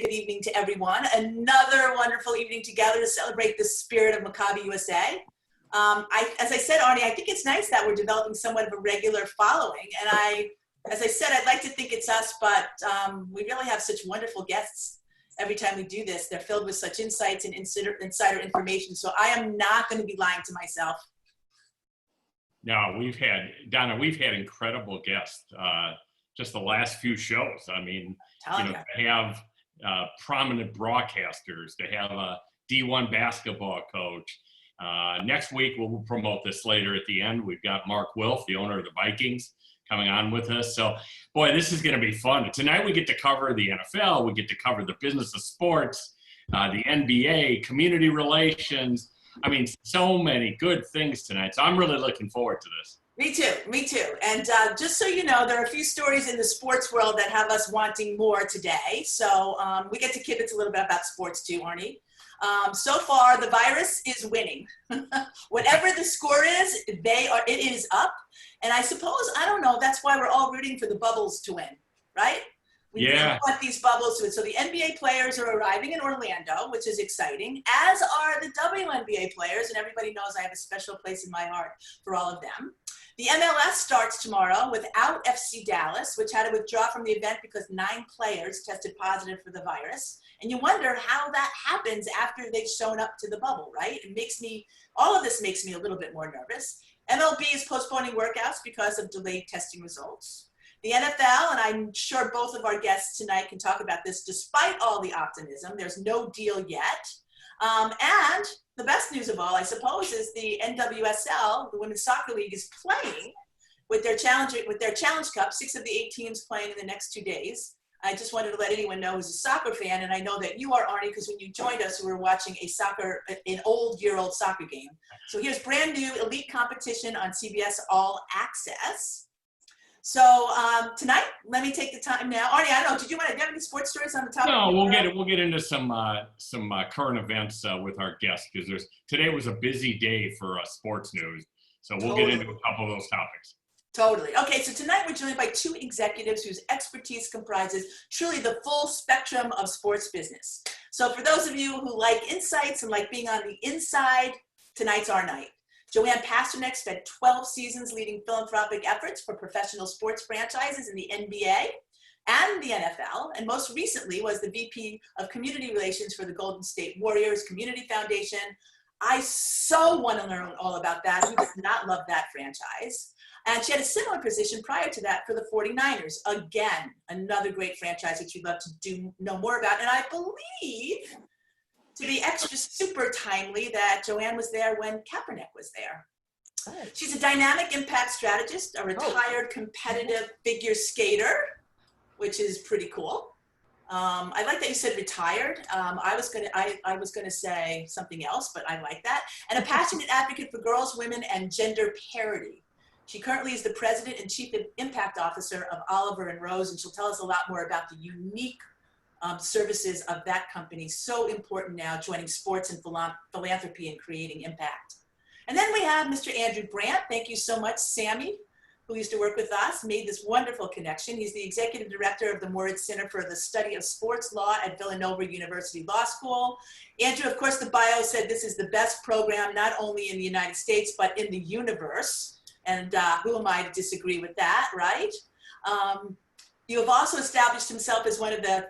good evening to everyone. Another wonderful evening together to celebrate the spirit of Maccabi USA. As I said, Arnie, I think it's nice that we're developing somewhat of a regular following. And as I said, I'd like to think it's us, but we really have such wonderful guests every time we do this. They're filled with such insights and insider information. So I am not going to be lying to myself. No, Donna, we've had incredible guests. Just the last few shows. I mean, to have prominent broadcasters, to have a D1 basketball coach. Next week, we'll promote this later at the end. We've got Mark Wilf, the owner of the Vikings, coming on with us. So, boy, this is going to be fun. Tonight, we get to cover the NFL. We get to cover the business of sports, the NBA, community relations. I mean, so many good things tonight. So I'm really looking forward to this. Me too. And just so you know, there are a few stories in the sports world that have us wanting more today. So we get to kibitz a little bit about sports too, Arnie. So far, the virus is winning. Whatever the score is, it is up. And I suppose, I don't know, that's why we're all rooting for the bubbles to win, right? We want these bubbles to win. So the NBA players are arriving in Orlando, which is exciting, as are the WNBA players. And everybody knows I have a special place in my heart for all of them. The MLS starts tomorrow without FC Dallas, which had to withdraw from the event because 9 players tested positive for the virus. And you wonder how that happens after they've shown up to the bubble, right? All of this makes me a little bit more nervous. MLB is postponing workouts because of delayed testing results. The NFL, and I'm sure both of our guests tonight can talk about this, despite all the optimism, there's no deal yet. And the best news of all, I suppose, is the NWSL, the Women's Soccer League, is playing with their Challenge Cup. 6 of the 8 teams playing in the next 2 days. I just wanted to let anyone know who's a soccer fan, and I know that you are, Arnie, because when you joined us, we were watching an old soccer game. So here's brand new elite competition on CBS All Access. So tonight, let me take the time now. Arnie, I don't know, do you have any sports stories on the topic? No, we'll get into some current events with our guests, because today was a busy day for sports news. So we'll get into a couple of those topics. Totally. Okay, so tonight we're joined by 2 executives whose expertise comprises truly the full spectrum of sports business. So for those of you who like insights and like being on the inside, tonight's our night. Joanne Pasternack spent 12 seasons leading philanthropic efforts for professional sports franchises in the NBA and the NFL, and most recently was the VP of Community Relations for the Golden State Warriors Community Foundation. I so want to learn all about that. Who does not love that franchise? And she had a similar position prior to that for the 49ers. Again, another great franchise that you'd love to know more about. And I believe, to be extra super timely, that Joanne was there when Kaepernick was there. She's a dynamic impact strategist, a retired competitive figure skater, which is pretty cool. I like that you said retired. I was gonna say something else, but I like that. And a passionate advocate for girls, women, and gender parity. She currently is the president and chief impact officer of Oliver and Rose, and she'll tell us a lot more about the unique services of that company. So important now, joining sports and philanthropy and creating impact. And then we have Mr. Andrew Brandt. Thank you so much, Sammy, who used to work with us, made this wonderful connection. He's the executive director of the Moritz Center for the Study of Sports Law at Villanova University Law School. Andrew, of course, the bio said this is the best program, not only in the United States, but in the universe. And who am I to disagree with that, right? You have also established himself as one of the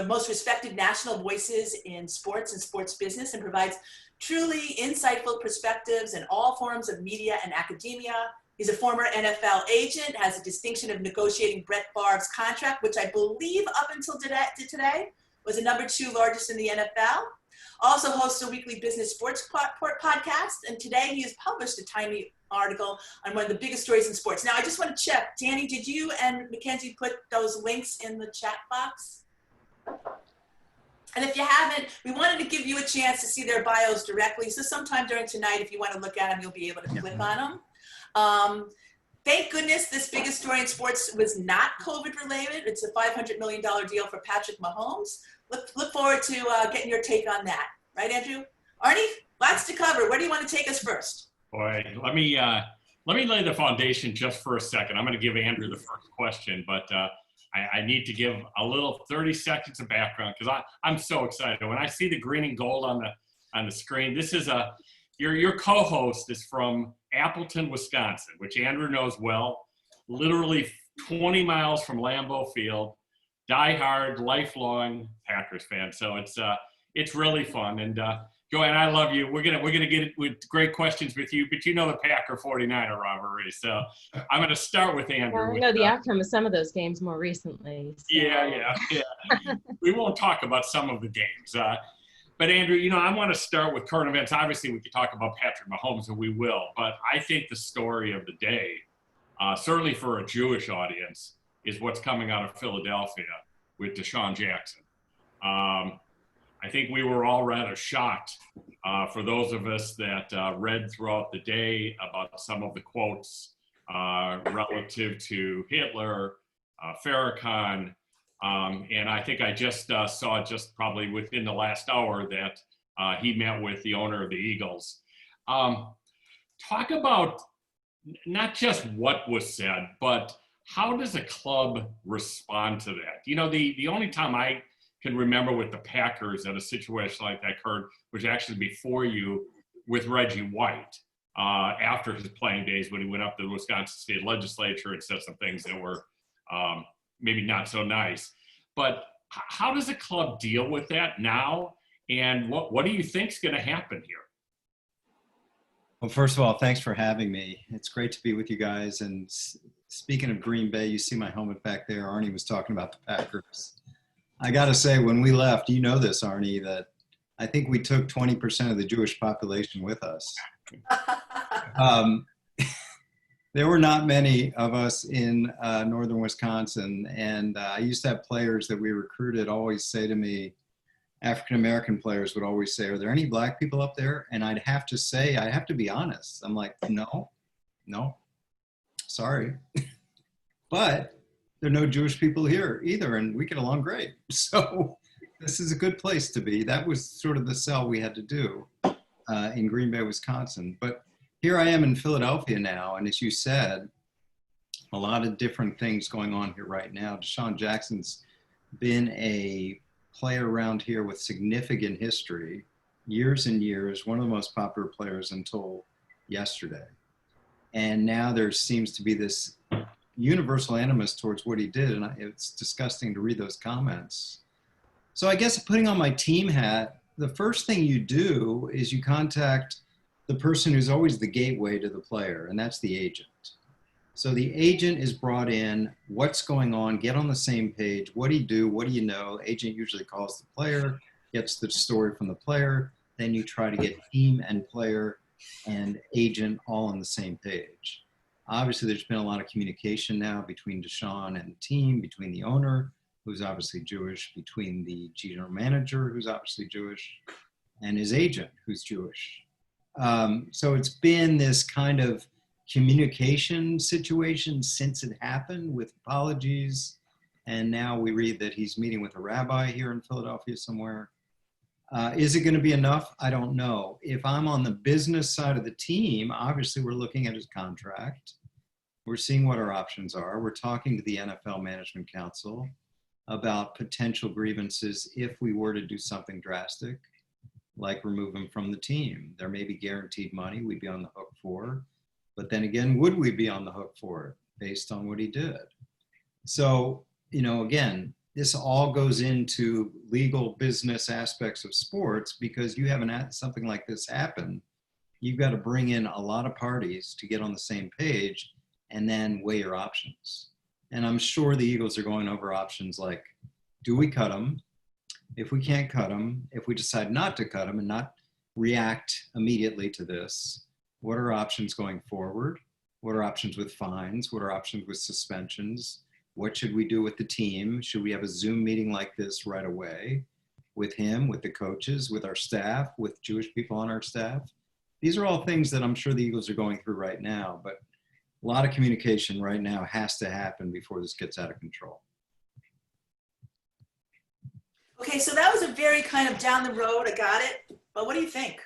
most respected national voices in sports and sports business, and provides truly insightful perspectives in all forms of media and academia. He's a former NFL agent, has a distinction of negotiating Brett Favre's contract, which I believe up until today was the #2 largest in the NFL. Also hosts a weekly business sports podcast, and today he has published a timely article on one of the biggest stories in sports. Now, I just want to check, Danny, did you and Mackenzie put those links in the chat box? And if you haven't, we wanted to give you a chance to see their bios directly. So sometime during tonight, if you want to look at them, you'll be able to click on them. Thank goodness this biggest story in sports was not COVID related. It's a $500 million deal for Patrick Mahomes. Look forward to getting your take on that. Right, Andrew? Arnie, lots to cover. Where do you want to take us first? Boy, let me lay the foundation just for a second. I'm going to give Andrew the first question, but I need to give a little 30 seconds of background because I'm so excited. When I see the green and gold on the screen, this is your co-host is from Appleton, Wisconsin, which Andrew knows well, literally 20 miles from Lambeau Field, diehard, lifelong Packers fan. So it's really fun. And Joanne, I love you. We're gonna get it with great questions with you, but you know the Packer 49er rivalry. So I'm gonna start with Andrew. Well, I know the outcome of some of those games more recently. So. Yeah. We won't talk about some of the games. But Andrew, I want to start with current events. Obviously, we could talk about Patrick Mahomes, and we will. But I think the story of the day, certainly for a Jewish audience, is what's coming out of Philadelphia with Deshaun Jackson. I think we were all rather shocked for those of us that read throughout the day about some of the quotes relative to Hitler, Farrakhan, and I think I just saw just probably within the last hour that he met with the owner of the Eagles. Talk about not just what was said, but how does a club respond to that? The only time I can remember with the Packers that a situation like that occurred was actually before you with Reggie White after his playing days when he went up to the Wisconsin State Legislature and said some things that were maybe not so nice. But how does a club deal with that now? And what do you think is going to happen here? Well, first of all, thanks for having me. It's great to be with you guys. And speaking of Green Bay, you see my helmet back there. Arnie was talking about the Packers. I got to say, when we left, you know this, Arnie, that I think we took 20% of the Jewish population with us. There were not many of us in northern Wisconsin, and I used to have players that we recruited always say to me, African-American players would always say, are there any black people up there? And I'd have to say, I have to be honest. I'm like, no, sorry. But there are no Jewish people here either, and we get along great. So this is a good place to be. That was sort of the sell we had to do in Green Bay, Wisconsin. But here I am in Philadelphia now, and as you said, a lot of different things going on here right now. Deshaun Jackson's been a player around here with significant history, years and years, one of the most popular players until yesterday. And now there seems to be this universal animus towards what he did, and it's disgusting to read those comments. So I guess putting on my team hat, the first thing you do is you contact the person who's always the gateway to the player, and that's the agent. So the agent is brought in, what's going on, get on the same page, what do you do, what do you know? Agent usually calls the player, gets the story from the player, then you try to get team and player and agent all on the same page. Obviously, there's been a lot of communication now between Deshaun and the team, between the owner, who's obviously Jewish, between the general manager, who's obviously Jewish, and his agent, who's Jewish. So it's been this kind of communication situation since it happened, with apologies. And now we read that he's meeting with a rabbi here in Philadelphia somewhere. Is it going to be enough? I don't know. If I'm on the business side of the team, obviously we're looking at his contract. We're seeing what our options are. We're talking to the NFL Management Council about potential grievances if we were to do something drastic, like remove him from the team. There may be guaranteed money we'd be on the hook for. But then again, would we be on the hook for it based on what he did? So, again, this all goes into legal business aspects of sports, because you haven't had something like this happen. You've got to bring in a lot of parties to get on the same page and then weigh your options. And I'm sure the Eagles are going over options like, do we cut him? If we can't cut him, if we decide not to cut him and not react immediately to this, what are options going forward? What are options with fines? What are options with suspensions? What should we do with the team? Should we have a Zoom meeting like this right away with him, with the coaches, with our staff, with Jewish people on our staff? These are all things that I'm sure the Eagles are going through right now, but a lot of communication right now has to happen before this gets out of control. Okay, so that was a very kind of down the road, I got it, but what do you think?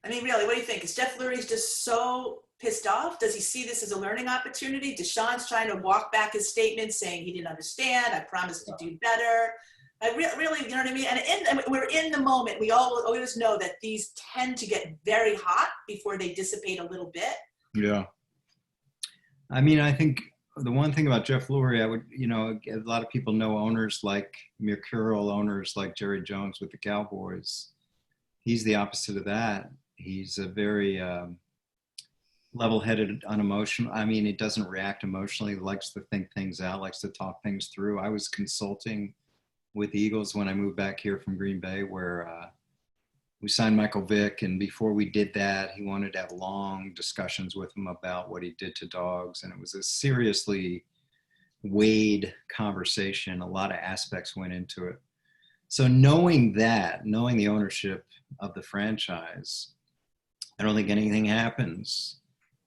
I mean, really, what do you think? Is Jeff Lurie's just so pissed off? Does he see this as a learning opportunity? Deshaun's trying to walk back his statement saying he didn't understand. I promised to do better. I really, you know what I mean? And we're in the moment. We always know that these tend to get very hot before they dissipate a little bit. Yeah. I mean, I think the one thing about Jeff Lurie, a lot of people know owners like mercurial owners like Jerry Jones with the Cowboys. He's the opposite of that. He's a very level-headed, unemotional. I mean, he doesn't react emotionally, likes to think things out, likes to talk things through. I was consulting with the Eagles when I moved back here from Green Bay, where we signed Michael Vick, and before we did that, he wanted to have long discussions with him about what he did to dogs, and it was a seriously weighed conversation. A lot of aspects went into it. So knowing the ownership of the franchise, I don't think anything happens.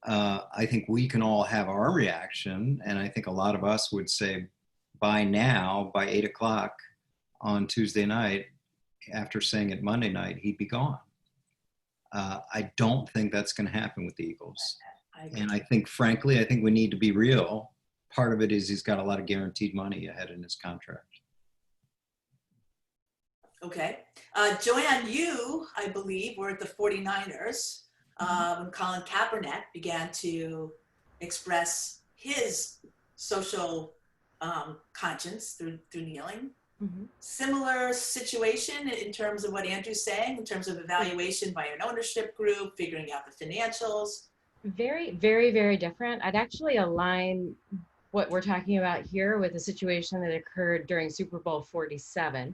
I think we can all have our reaction, and I think a lot of us would say by 8 o'clock on Tuesday night, after saying it Monday night, he'd be gone. I don't think that's going to happen with the Eagles. And I think, frankly, we need to be real. Part of it is he's got a lot of guaranteed money ahead in his contract. Okay. Joanne, you, I believe, were at the 49ers when Colin Kaepernick began to express his social conscience through kneeling. Mm-hmm. Similar situation in terms of what Andrew's saying, in terms of evaluation by an ownership group, figuring out the financials. Very, very, very different. I'd actually align what we're talking about here with a situation that occurred during Super Bowl 47.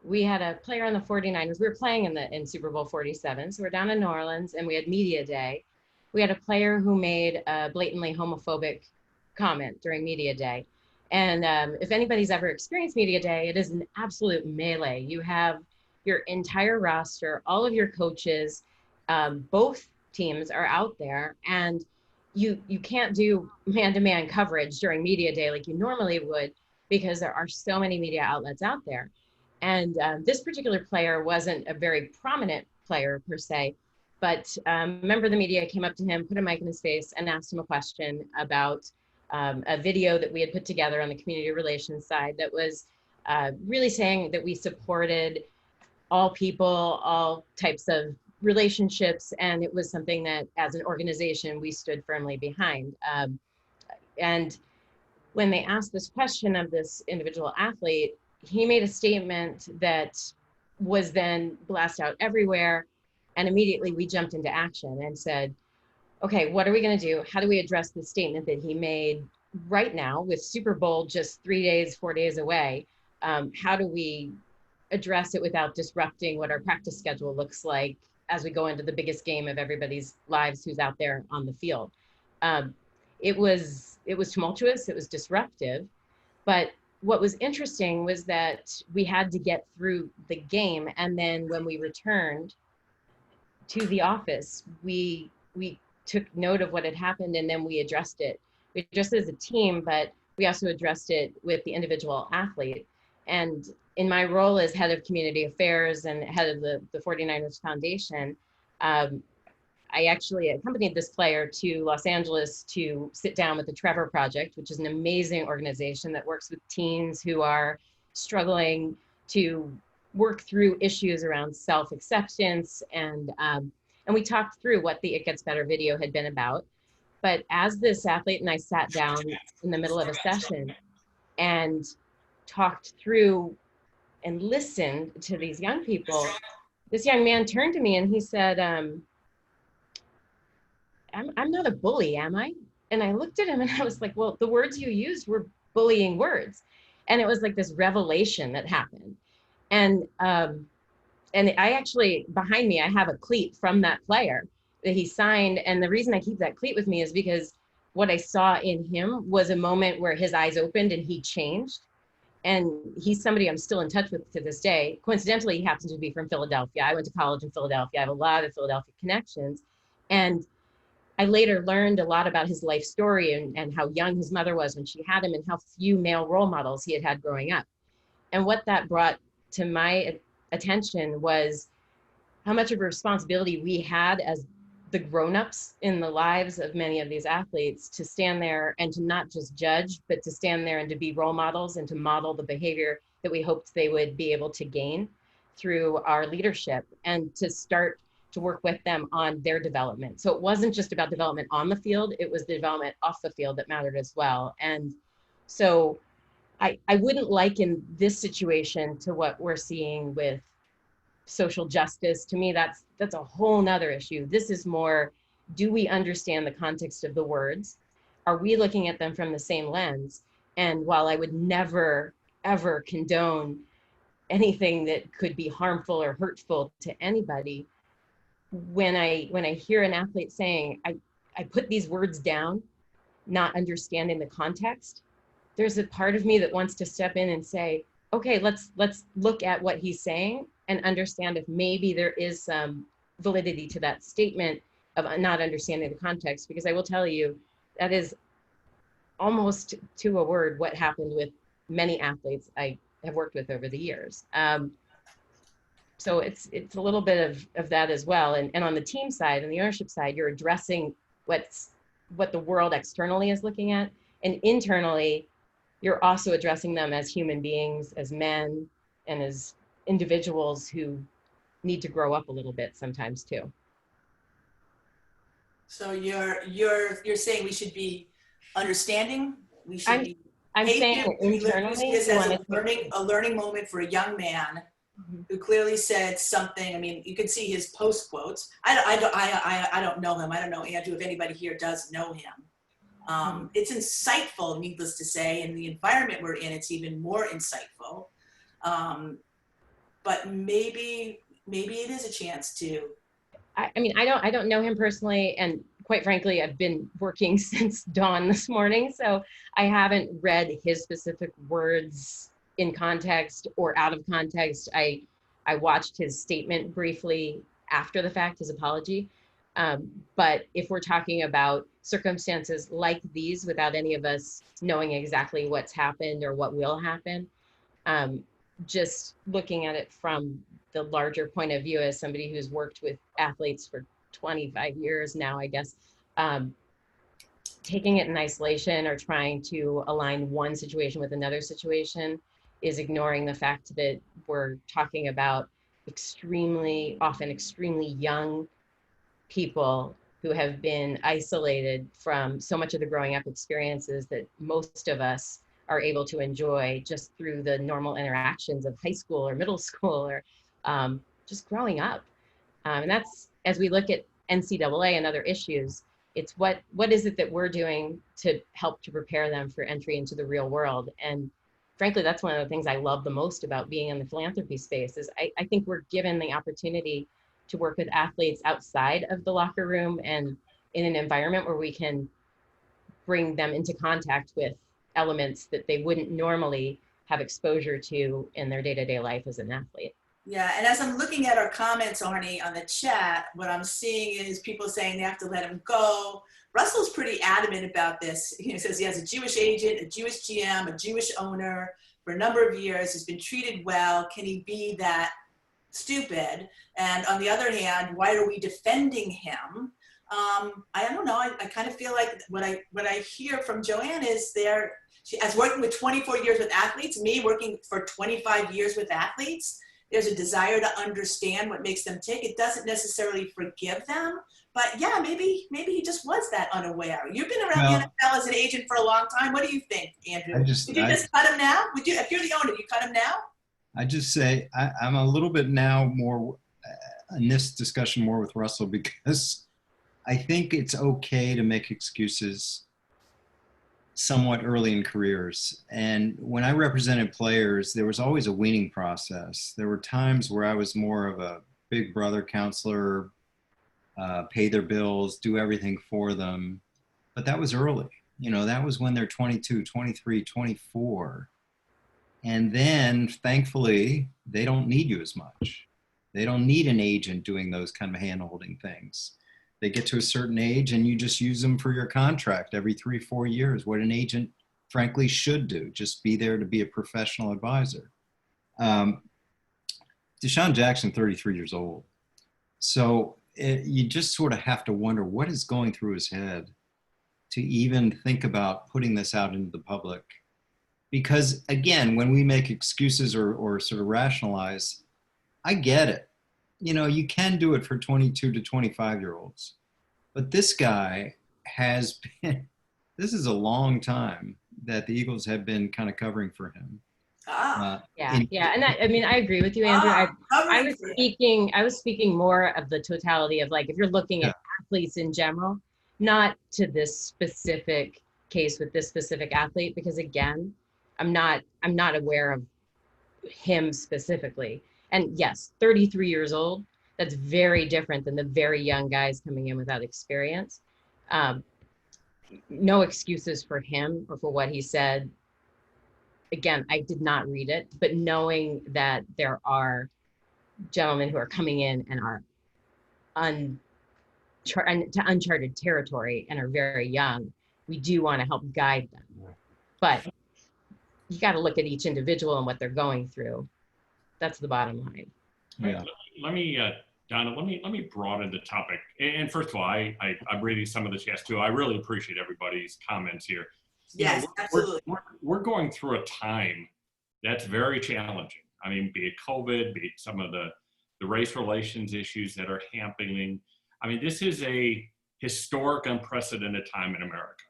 We had a player on the 49ers. We were playing in Super Bowl 47. So we're down in New Orleans and we had media day. We had a player who made a blatantly homophobic comment during media day. And if anybody's ever experienced media day, it is an absolute melee. You have your entire roster, all of your coaches, both teams are out there, and you can't do man-to-man coverage during media day like you normally would because there are so many media outlets out there. And this particular player wasn't a very prominent player per se, but a member of the media came up to him, put a mic in his face, and asked him a question about a video that we had put together on the community relations side that was really saying that we supported all people, all types of relationships, and it was something that as an organization we stood firmly behind. And when they asked this question of this individual athlete, he made a statement that was then blasted out everywhere, and immediately we jumped into action and said, okay, what are we going to do? How do we address the statement that he made right now with Super Bowl just 4 days away? How do we address it without disrupting what our practice schedule looks like as we go into the biggest game of everybody's lives who's out there on the field? It was tumultuous, it was disruptive, but what was interesting was that we had to get through the game, and then when we returned to the office, we took note of what had happened, and then we addressed it. We addressed it as a team, but we also addressed it with the individual athlete. And in my role as head of community affairs and head of the 49ers Foundation, I actually accompanied this player to Los Angeles to sit down with the Trevor Project, which is an amazing organization that works with teens who are struggling to work through issues around self-acceptance, and we talked through what the It Gets Better video had been about. But as this athlete and I sat down in the middle of a session and talked through and listened to these young people, this young man turned to me and he said, I'm not a bully, am I? And I looked at him and I was like, well, the words you used were bullying words. And it was like this revelation that happened. And I actually, behind me, I have a cleat from that player that he signed. And the reason I keep that cleat with me is because what I saw in him was a moment where his eyes opened and he changed. And he's somebody I'm still in touch with to this day. Coincidentally, he happens to be from Philadelphia. I went to college in Philadelphia. I have a lot of Philadelphia connections. And I later learned a lot about his life story and how young his mother was when she had him and how few male role models he had had growing up. And what that brought to my attention was how much of a responsibility we had as the grown-ups in the lives of many of these athletes to stand there and to not just judge, but to stand there and to be role models and to model the behavior that we hoped they would be able to gain through our leadership, and to start to work with them on their development. So it wasn't just about development on the field, it was the development off the field that mattered as well. And so I wouldn't liken this situation to what we're seeing with social justice. To me, that's a whole nother issue. This is more, do we understand the context of the words? Are we looking at them from the same lens? And while I would never, ever condone anything that could be harmful or hurtful to anybody, when I hear an athlete saying, I put these words down, not understanding the context, there's a part of me that wants to step in and say, okay, let's look at what he's saying and understand if maybe there is some validity to that statement of not understanding the context. Because I will tell you, that is almost to a word what happened with many athletes I have worked with over the years. So it's a little bit of that as well. And on the team side and the ownership side, you're addressing what the world externally is looking at, and internally, you're also addressing them as human beings, as men, and as individuals who need to grow up a little bit sometimes too. So you're saying we should be understanding. We should be. I'm saying internally, this as a learning moment for a young man who clearly said something. I mean, you can see his post quotes. I don't know him. I don't know Andrew. If anybody here does know him, it's insightful. Needless to say, in the environment we're in, it's even more insightful. But maybe it is a chance to. I mean, I don't know him personally, and quite frankly, I've been working since dawn this morning, so I haven't read his specific words in context or out of context. I watched his statement briefly after the fact, his apology. But if we're talking about circumstances like these, without any of us knowing exactly what's happened or what will happen, just looking at it from the larger point of view as somebody who's worked with athletes for 25 years now, I guess, taking it in isolation or trying to align one situation with another situation is ignoring the fact that we're talking about often extremely young people who have been isolated from so much of the growing up experiences that most of us are able to enjoy just through the normal interactions of high school or middle school or just growing up. And that's, as we look at NCAA and other issues, it's what is it that we're doing to help to prepare them for entry into the real world. And frankly, that's one of the things I love the most about being in the philanthropy space is I think we're given the opportunity to work with athletes outside of the locker room and in an environment where we can bring them into contact with elements that they wouldn't normally have exposure to in their day-to-day life as an athlete. Yeah, and as I'm looking at our comments, Arnie, on the chat, what I'm seeing is people saying they have to let him go. Russell's pretty adamant about this. He says he has a Jewish agent, a Jewish GM, a Jewish owner for a number of years, has been treated well. Can he be that stupid? And on the other hand, why are we defending him? I don't know. I kind of feel like what I hear from Joanne is as working with 24 years with athletes, me working for 25 years with athletes, there's a desire to understand what makes them tick. It doesn't necessarily forgive them, but yeah, maybe he just was that unaware. You've been around the NFL as an agent for a long time. What do you think, Andrew? Would you just cut him now? Would you, if you're the owner, you cut him now? I just say I'm a little bit now more in this discussion more with Russell because I think it's okay to make excuses somewhat early in careers. And when I represented players, there was always a weaning process. There were times where I was more of a big brother counselor, pay their bills, do everything for them. But that was early. You know, that was when they're 22, 23, 24. And then thankfully, they don't need you as much. They don't need an agent doing those kind of hand-holding things. They get to a certain age and you just use them for your contract every 3-4 years, what an agent frankly should do, just be there to be a professional advisor. Deshaun Jackson, 33 years old. So you just sort of have to wonder what is going through his head to even think about putting this out into the public. Because again, when we make excuses or sort of rationalize, I get it. You know, you can do it for 22 to 25-year-olds. But this guy has been, this is a long time that the Eagles have been kind of covering for him. Yeah. And that, I mean, I agree with you, Andrew. I was speaking more of the totality of, like, if you're looking at athletes in general, not to this specific case with this specific athlete, because again, I'm not aware of him specifically. And yes, 33 years old, that's very different than the very young guys coming in without experience. No excuses for him or for what he said. Again, I did not read it, but knowing that there are gentlemen who are coming in and are to uncharted territory and are very young, we do want to help guide them. But you got to look at each individual and what they're going through. That's the bottom line. Yeah. Let me, Donna, let me broaden the topic. And first of all, I'm reading some of the chats too. I really appreciate everybody's comments here. Yes, absolutely. We're going through a time that's very challenging. I mean, be it COVID, be it some of the race relations issues that are happening. I mean, this is a historic, unprecedented time in America.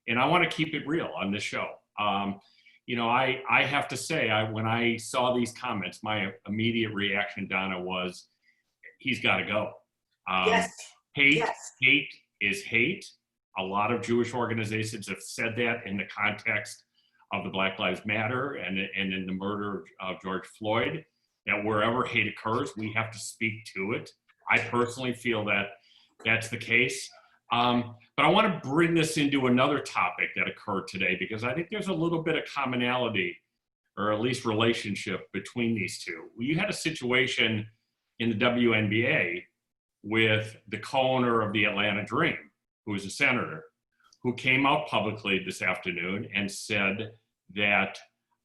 And I want to keep it real on this show. You know, I have to say, when I saw these comments, my immediate reaction, Donna, was, he's got to go. Yes. Hate is hate. A lot of Jewish organizations have said that in the context of the Black Lives Matter and in the murder of George Floyd, that wherever hate occurs, we have to speak to it. I personally feel that that's the case. But I want to bring this into another topic that occurred today, because I think there's a little bit of commonality, or at least relationship, between these two. You had a situation in the WNBA with the co-owner of the Atlanta Dream, who is a senator, who came out publicly this afternoon and said that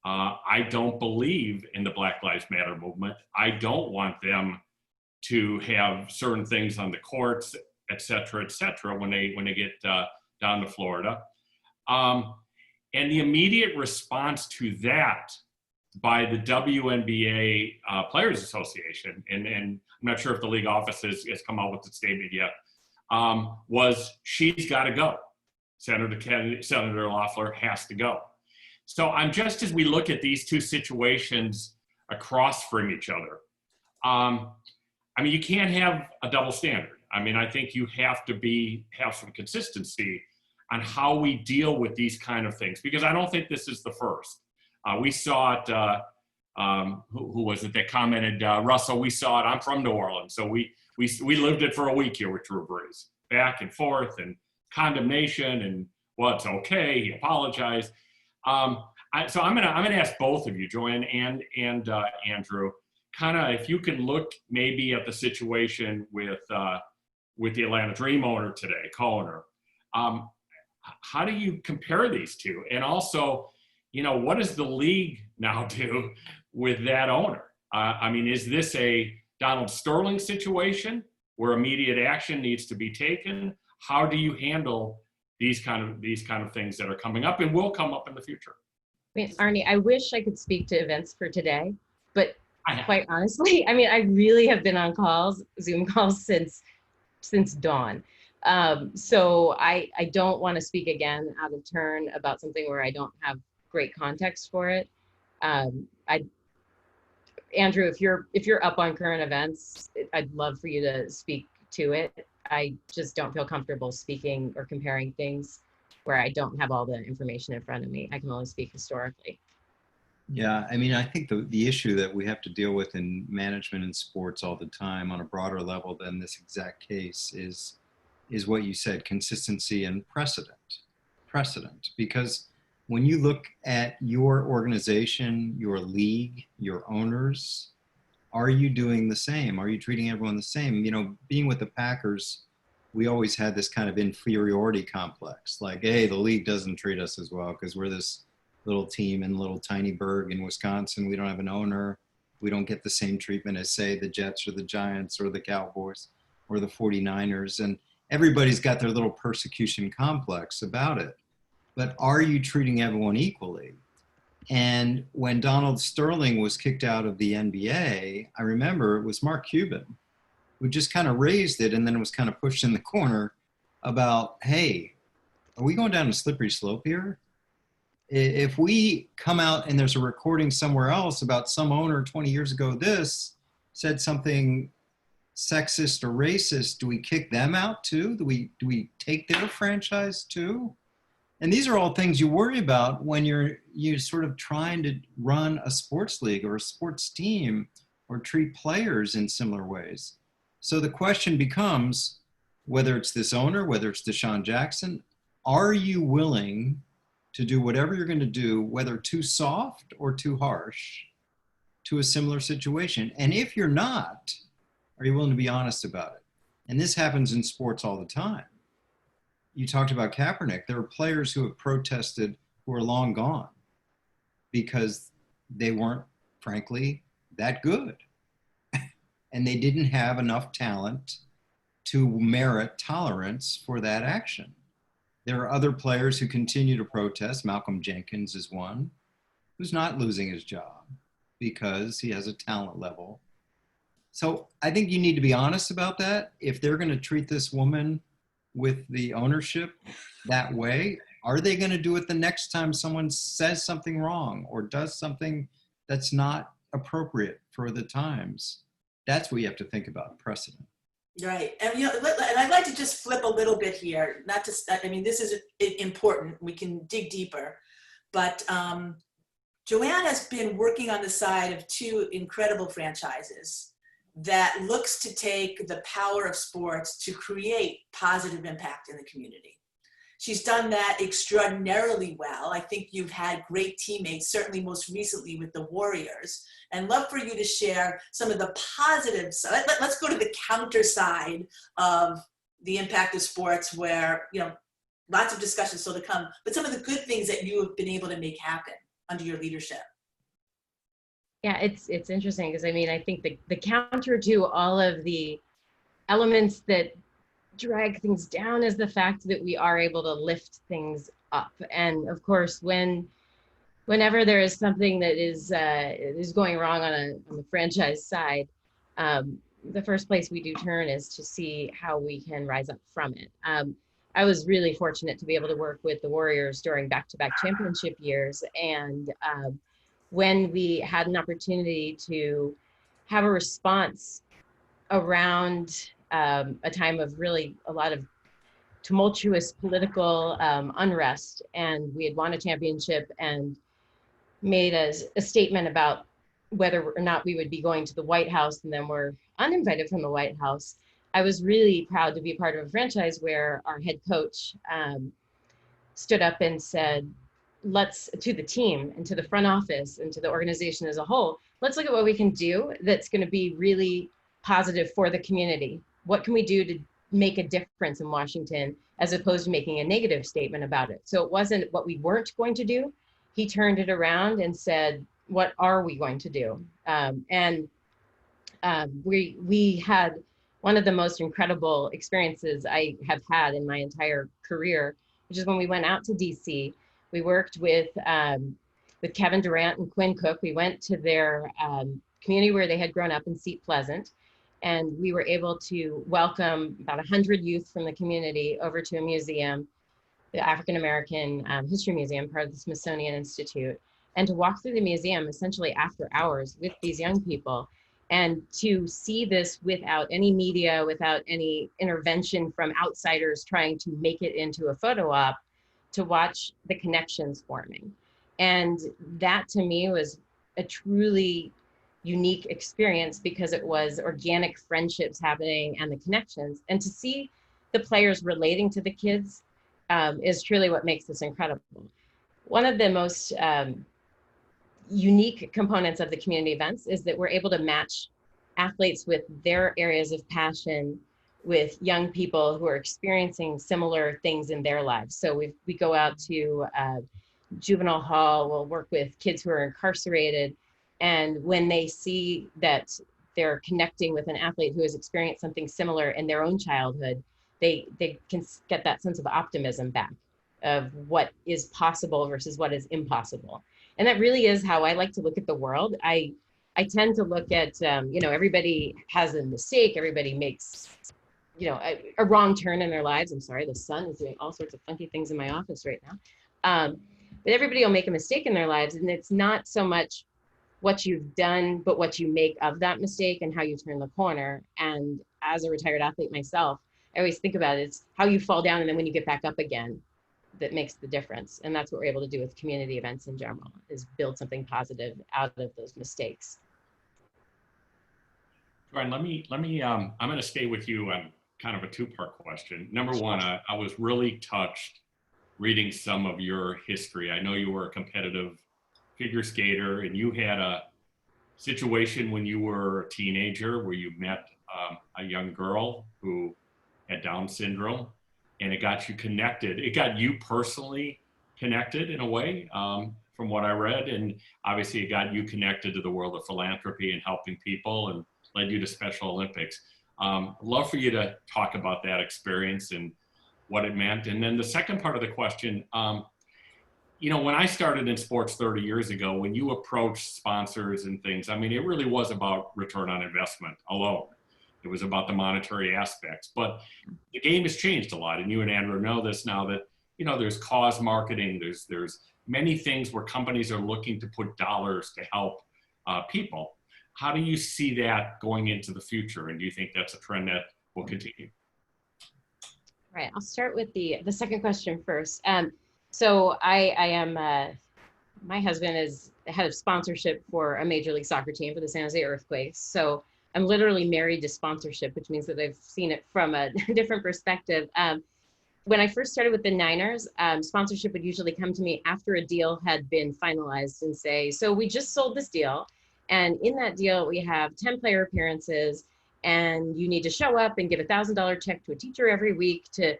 I don't believe in the Black Lives Matter movement. I don't want them to have certain things on the courts, et cetera, when they get down to Florida. And the immediate response to that by the WNBA Players Association, and I'm not sure if the league office has come out with the statement yet, was she's got to go. Senator Loeffler has to go. So I'm just, as we look at these two situations across from each other, I mean, you can't have a double standard. I mean, I think you have to have some consistency on how we deal with these kind of things, because I don't think this is the first. We saw it, who was it that commented, Russell, we saw it, I'm from New Orleans, so we lived it for a week here with Drew Brees, back and forth and condemnation and, well, it's okay, he apologized. So I'm gonna ask both of you, Joanne and Andrew, kind of if you can look maybe at the situation with the Atlanta Dream owner today, co-owner. How do you compare these two? And also, you know, what does the league now do with that owner? I mean, is this a Donald Sterling situation where immediate action needs to be taken? How do you handle these kind of things that are coming up and will come up in the future? I mean, Arnie, I wish I could speak to events for today, but quite honestly, I mean, I really have been on calls, Zoom calls since dawn. So I don't want to speak again out of turn about something where I don't have great context for it. Andrew, if you're up on current events, I'd love for you to speak to it. I just don't feel comfortable speaking or comparing things where I don't have all the information in front of me. I can only speak historically. Yeah, I mean, I think the issue that we have to deal with in management and sports all the time on a broader level than this exact case is what you said, consistency and precedent. Because when you look at your organization, your league, your owners, are you doing the same? Are you treating everyone the same? You know, being with the Packers, we always had this kind of inferiority complex. Like, hey, the league doesn't treat us as well because we're this little team in little tiny burg in Wisconsin. We don't have an owner. We don't get the same treatment as, say, the Jets or the Giants or the Cowboys. or the 49ers, and everybody's got their little persecution complex about it. But are you treating everyone equally? And when Donald Sterling was kicked out of the NBA, I remember it was Mark Cuban who just kind of raised it, and then it was kind of pushed in the corner about, hey, are we going down a slippery slope here? If we come out and there's a recording somewhere else about some owner 20 years ago this said something sexist or racist, do we kick them out too? Do we take their franchise too? And these are all things you worry about when you're sort of trying to run a sports league or a sports team or treat players in similar ways. So the question becomes, whether it's this owner, whether it's Deshaun Jackson, are you willing to do whatever you're going to do, whether too soft or too harsh, to a similar situation? And if you're not, are you willing to be honest about it? And this happens in sports all the time. You talked about Kaepernick. There are players who have protested who are long gone because they weren't, frankly, that good. And they didn't have enough talent to merit tolerance for that action. There are other players who continue to protest. Malcolm Jenkins is one who's not losing his job because he has a talent level. So I think you need to be honest about that. If they're going to treat this woman with the ownership that way, are they going to do it the next time someone says something wrong or does something that's not appropriate for the times? That's what you have to think about, precedent. Right. And, and I'd like to just flip a little bit here. Not to, I mean, this is important. We can dig deeper. But Joanne has been working on the side of two incredible franchises that looks to take the power of sports to create positive impact in the community. She's done that extraordinarily well. I think you've had great teammates, certainly most recently with the Warriors, and love for you to share some of the positives. Let's go to the counter side of the impact of sports where, lots of discussions still to come, but some of the good things that you have been able to make happen under your leadership. Yeah, it's interesting because I think the counter to all of the elements that drag things down is the fact that we are able to lift things up. And of course, whenever there is something that is going wrong on the franchise side, the first place we do turn is to see how we can rise up from it. I was really fortunate to be able to work with the Warriors during back-to-back championship years. And when we had an opportunity to have a response around a time of really a lot of tumultuous political unrest, and we had won a championship and made a statement about whether or not we would be going to the White House, and then were uninvited from the White House. I was really proud to be part of a franchise where our head coach stood up and said, let's, to the team and to the front office and to the organization as a whole, let's look at what we can do that's going to be really positive for the community. What can we do to make a difference in Washington as opposed to making a negative statement about it? So it wasn't what we weren't going to do. He turned it around and said, what are we going to do? We had one of the most incredible experiences I have had in my entire career, which is when we went out to DC. We worked with Kevin Durant and Quinn Cook. We went to their community where they had grown up in Seat Pleasant, and we were able to welcome about 100 youth from the community over to a museum, the African American History Museum, part of the Smithsonian Institute, and to walk through the museum essentially after hours with these young people, and to see this without any media, without any intervention from outsiders trying to make it into a photo op, to watch the connections forming. And that to me was a truly unique experience because it was organic friendships happening and the connections. And to see the players relating to the kids is truly what makes this incredible. One of the most unique components of the community events is that we're able to match athletes with their areas of passion with young people who are experiencing similar things in their lives. So we go out to juvenile hall, we'll work with kids who are incarcerated, and when they see that they're connecting with an athlete who has experienced something similar in their own childhood, they can get that sense of optimism back of what is possible versus what is impossible. And that really is how I like to look at the world. I tend to look at, everybody has a mistake, everybody makes, a wrong turn in their lives. I'm sorry, the sun is doing all sorts of funky things in my office right now. But everybody will make a mistake in their lives, and it's not so much what you've done, but what you make of that mistake and how you turn the corner. And as a retired athlete myself, I always think about it, it's how you fall down and then when you get back up again that makes the difference. And that's what we're able to do with community events in general, is build something positive out of those mistakes. Joanne, I'm going to stay with you on kind of a two-part question. Number one, I was really touched reading some of your history. I know you were a competitive figure skater, and you had a situation when you were a teenager where you met a young girl who had Down syndrome, and it got you connected. It got you personally connected in a way, from what I read, and obviously it got you connected to the world of philanthropy and helping people, and led you to Special Olympics. I'd love for you to talk about that experience and what it meant. And then the second part of the question, when I started in sports 30 years ago, when you approached sponsors and things, I mean, it really was about return on investment alone. It was about the monetary aspects, but the game has changed a lot. And you and Andrew know this now that, there's cause marketing, there's many things where companies are looking to put dollars to help people. How do you see that going into the future? And do you think that's a trend that will continue? Right, I'll start with the second question first. So I am, my husband is the head of sponsorship for a Major League Soccer team for the San Jose Earthquakes. So I'm literally married to sponsorship, which means that I've seen it from a different perspective. When I first started with the Niners, sponsorship would usually come to me after a deal had been finalized and say, so we just sold this deal. And in that deal, we have 10 player appearances, and you need to show up and give $1,000 check to a teacher every week to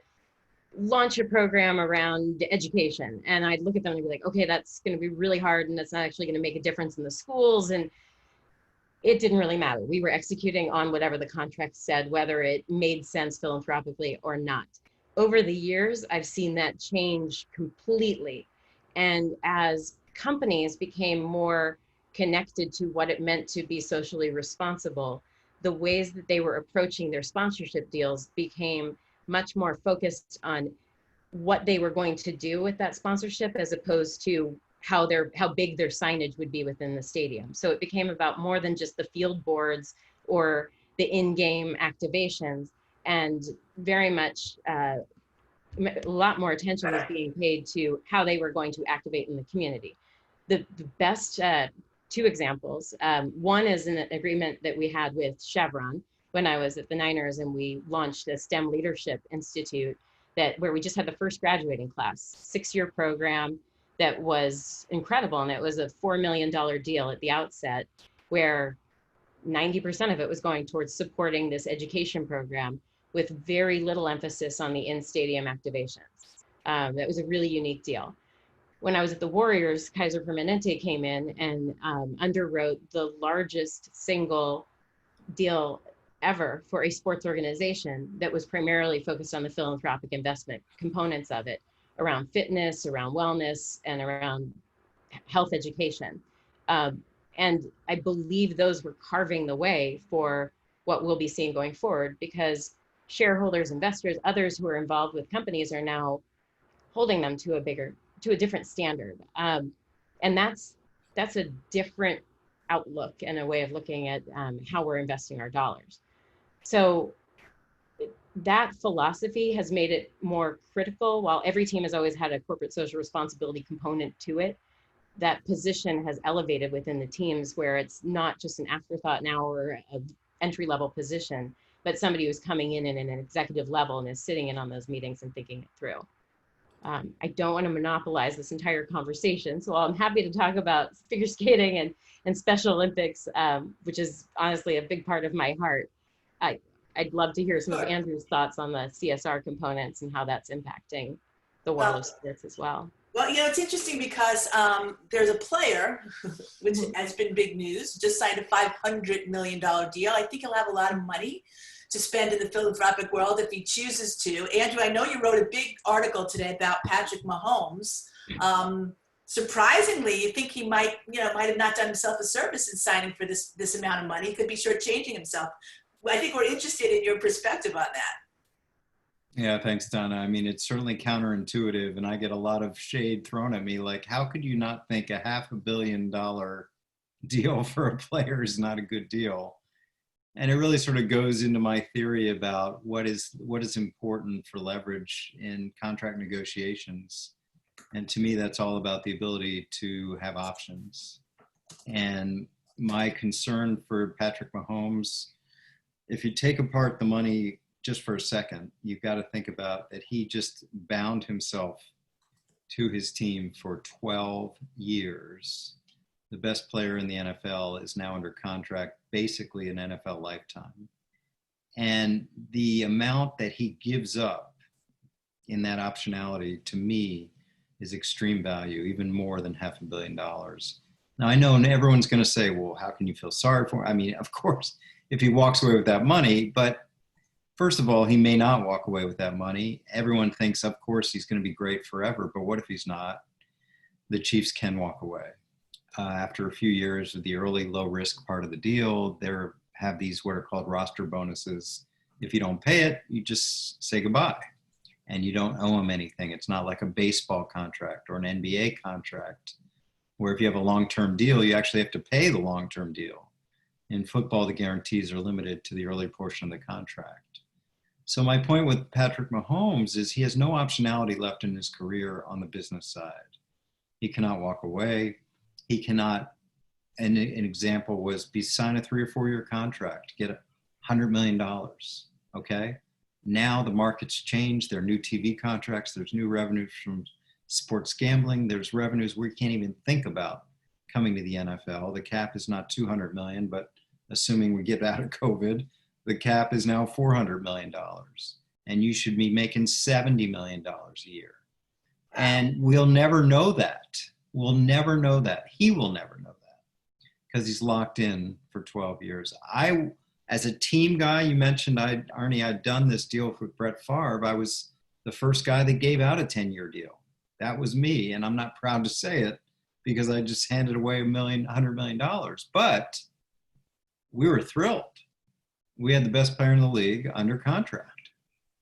launch a program around education. And I'd look at them and be like, okay, that's going to be really hard, and that's not actually going to make a difference in the schools. And it didn't really matter. We were executing on whatever the contract said, whether it made sense philanthropically or not. Over the years, I've seen that change completely. And as companies became more connected to what it meant to be socially responsible, the ways that they were approaching their sponsorship deals became much more focused on what they were going to do with that sponsorship, as opposed to how big their signage would be within the stadium. So it became about more than just the field boards or the in-game activations, and very much a lot more attention was being paid to how they were going to activate in the community. The best two examples. One is an agreement that we had with Chevron when I was at the Niners, and we launched a STEM Leadership Institute where we just had the first graduating class, 6-year program that was incredible. And it was a $4 million deal at the outset, where 90% of it was going towards supporting this education program with very little emphasis on the in-stadium activations. That was a really unique deal. When I was at the Warriors, Kaiser Permanente came in and underwrote the largest single deal ever for a sports organization that was primarily focused on the philanthropic investment components of it, around fitness, around wellness, and around health education. And I believe those were carving the way for what we'll be seeing going forward, because shareholders, investors, others who are involved with companies are now holding them to a different standard. And that's a different outlook and a way of looking at how we're investing our dollars. So that philosophy has made it more critical. While every team has always had a corporate social responsibility component to it, that position has elevated within the teams, where it's not just an afterthought now or an entry-level position, but somebody who's coming in at an executive level and is sitting in on those meetings and thinking it through. I don't want to monopolize this entire conversation, so I'm happy to talk about figure skating and Special Olympics, which is honestly a big part of my heart. I'd love to hear some of Andrew's thoughts on the CSR components and how that's impacting the world of sports as well. Well, it's interesting because there's a player, which has been big news, just signed a $500 million deal. I think he'll have a lot of money to spend in the philanthropic world if he chooses to. Andrew, I know you wrote a big article today about Patrick Mahomes. Surprisingly, you think he might have not done himself a service in signing for this amount of money. He could be shortchanging himself. I think we're interested in your perspective on that. Yeah, thanks, Donna. I mean, it's certainly counterintuitive, and I get a lot of shade thrown at me. Like, how could you not think a $500 million deal for a player is not a good deal? And it really sort of goes into my theory about what is important for leverage in contract negotiations. And to me, that's all about the ability to have options. And my concern for Patrick Mahomes, if you take apart the money just for a second, you've got to think about that he just bound himself to his team for 12 years. The best player in the NFL is now under contract, basically an NFL lifetime. And the amount that he gives up in that optionality, to me, is extreme value, even more than $500 million. Now, I know everyone's going to say, well, how can you feel sorry for him? I mean, of course, if he walks away with that money, but first of all, he may not walk away with that money. Everyone thinks, of course, he's going to be great forever. But what if he's not? The Chiefs can walk away. After a few years of the early low-risk part of the deal, they have these what are called roster bonuses. If you don't pay it, you just say goodbye. And you don't owe him anything. It's not like a baseball contract or an NBA contract, where if you have a long-term deal, you actually have to pay the long-term deal. In football, the guarantees are limited to the early portion of the contract. So my point with Patrick Mahomes is he has no optionality left in his career on the business side. He cannot walk away. He cannot, and an example was sign a 3 or 4 year contract, get $100 million, okay? Now the market's changed. There are new TV contracts. There's new revenues from sports gambling. There's revenues we can't even think about coming to the NFL. The cap is not $200 million, but assuming we get out of COVID, the cap is now $400 million. And you should be making $70 million a year. And we'll never know that. We'll never know that. He will never know that because he's locked in for 12 years. As a team guy, you mentioned, Arnie, I'd done this deal with Brett Favre. I was the first guy that gave out a 10-year deal. That was me, and I'm not proud to say it because I just handed away $100 million. But we were thrilled. We had the best player in the league under contract.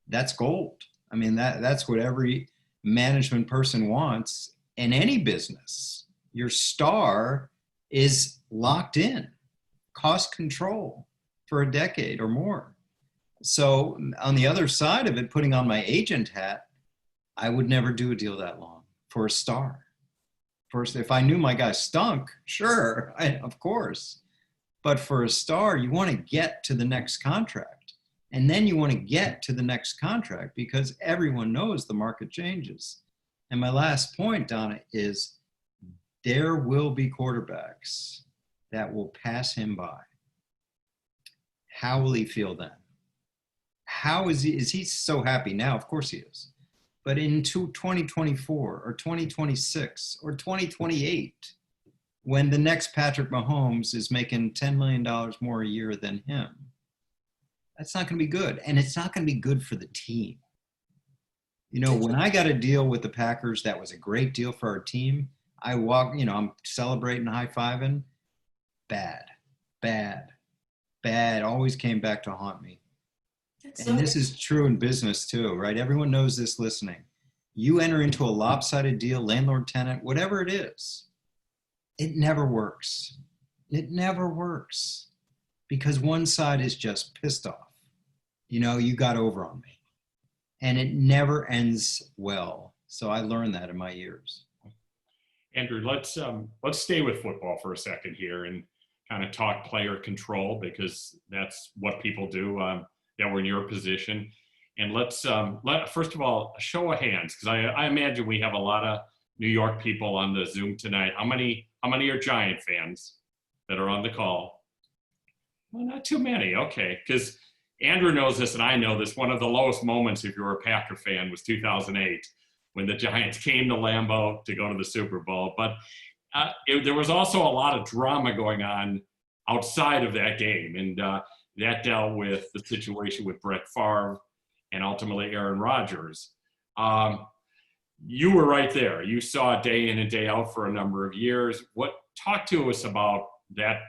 That's gold. I mean, that's what every management person wants in any business. Your star is locked in, cost control for a decade or more. So on the other side of it, putting on my agent hat, I would never do a deal that long for a star. First, if I knew my guy stunk, sure, of course. But for a star, you want to get to the next contract. And then you want to get to the next contract because everyone knows the market changes. And my last point, Donna, is there will be quarterbacks that will pass him by. How will he feel then? How is he so happy now? Of course he is. But into 2024 or 2026 or 2028, when the next Patrick Mahomes is making $10 million more a year than him, that's not going to be good. And it's not going to be good for the team. You know, when I got a deal with the Packers, that was a great deal for our team. I walk, I'm celebrating, high-fiving. Bad. Always came back to haunt me. And this is true in business too, right? Everyone knows this listening. You enter into a lopsided deal, landlord-tenant, whatever it is, it never works. It never works because one side is just pissed off. You got over on me. And it never ends well. So I learned that in my years. Andrew, let's stay with football for a second here and kind of talk player control because that's what people do that were in your position. And let's first of all, a show of hands, because I imagine we have a lot of New York people on the Zoom tonight. How many are Giant fans that are on the call? Well, not too many. Okay, because Andrew knows this and I know this. One of the lowest moments if you were a Packer fan was 2008. when the Giants came to Lambeau to go to the Super Bowl. But there was also a lot of drama going on outside of that game. And that dealt with the situation with Brett Favre and ultimately Aaron Rodgers. You were right there. You saw it day in and day out for a number of years. Talk to us about that.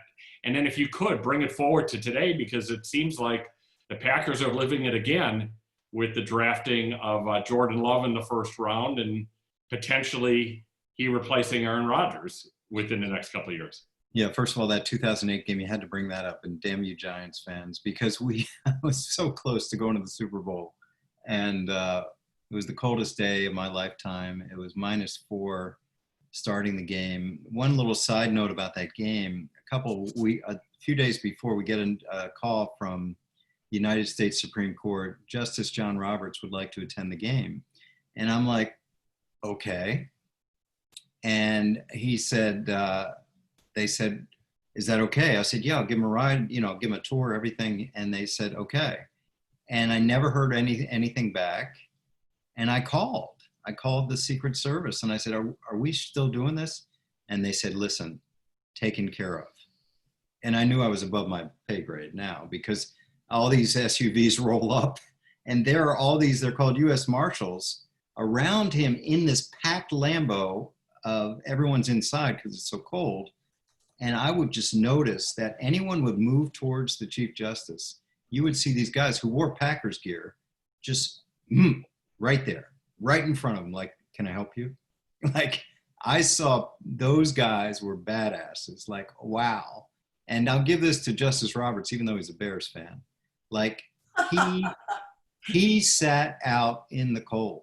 And then if you could, bring it forward to today, because it seems like the Packers are living it again with the drafting of Jordan Love in the first round and potentially he replacing Aaron Rodgers within the next couple of years. Yeah, first of all, that 2008 game, you had to bring that up, and damn you Giants fans, because we was so close to going to the Super Bowl. And it was the coldest day of my lifetime. It was -4 starting the game. One little side note about that game, a few days before, we get a call from the United States Supreme Court. Justice John Roberts would like to attend the game. And I'm like, okay. And he said, they said, is that okay? I said, yeah, I'll give him a ride, give him a tour, everything. And they said, okay. And I never heard anything back. And I called the Secret Service and I said, are we still doing this? And they said, listen, taken care of. And I knew I was above my pay grade now, because all these SUVs roll up and there are all these, they're called U.S. Marshals around him in this packed Lambeau of everyone's inside because it's so cold. And I would just notice that anyone would move towards the Chief Justice. You would see these guys who wore Packers gear just right there, right in front of them. Like, can I help you? Like, I saw those guys were badasses. Like, wow. And I'll give this to Justice Roberts, even though he's a Bears fan. Like, he sat out in the cold.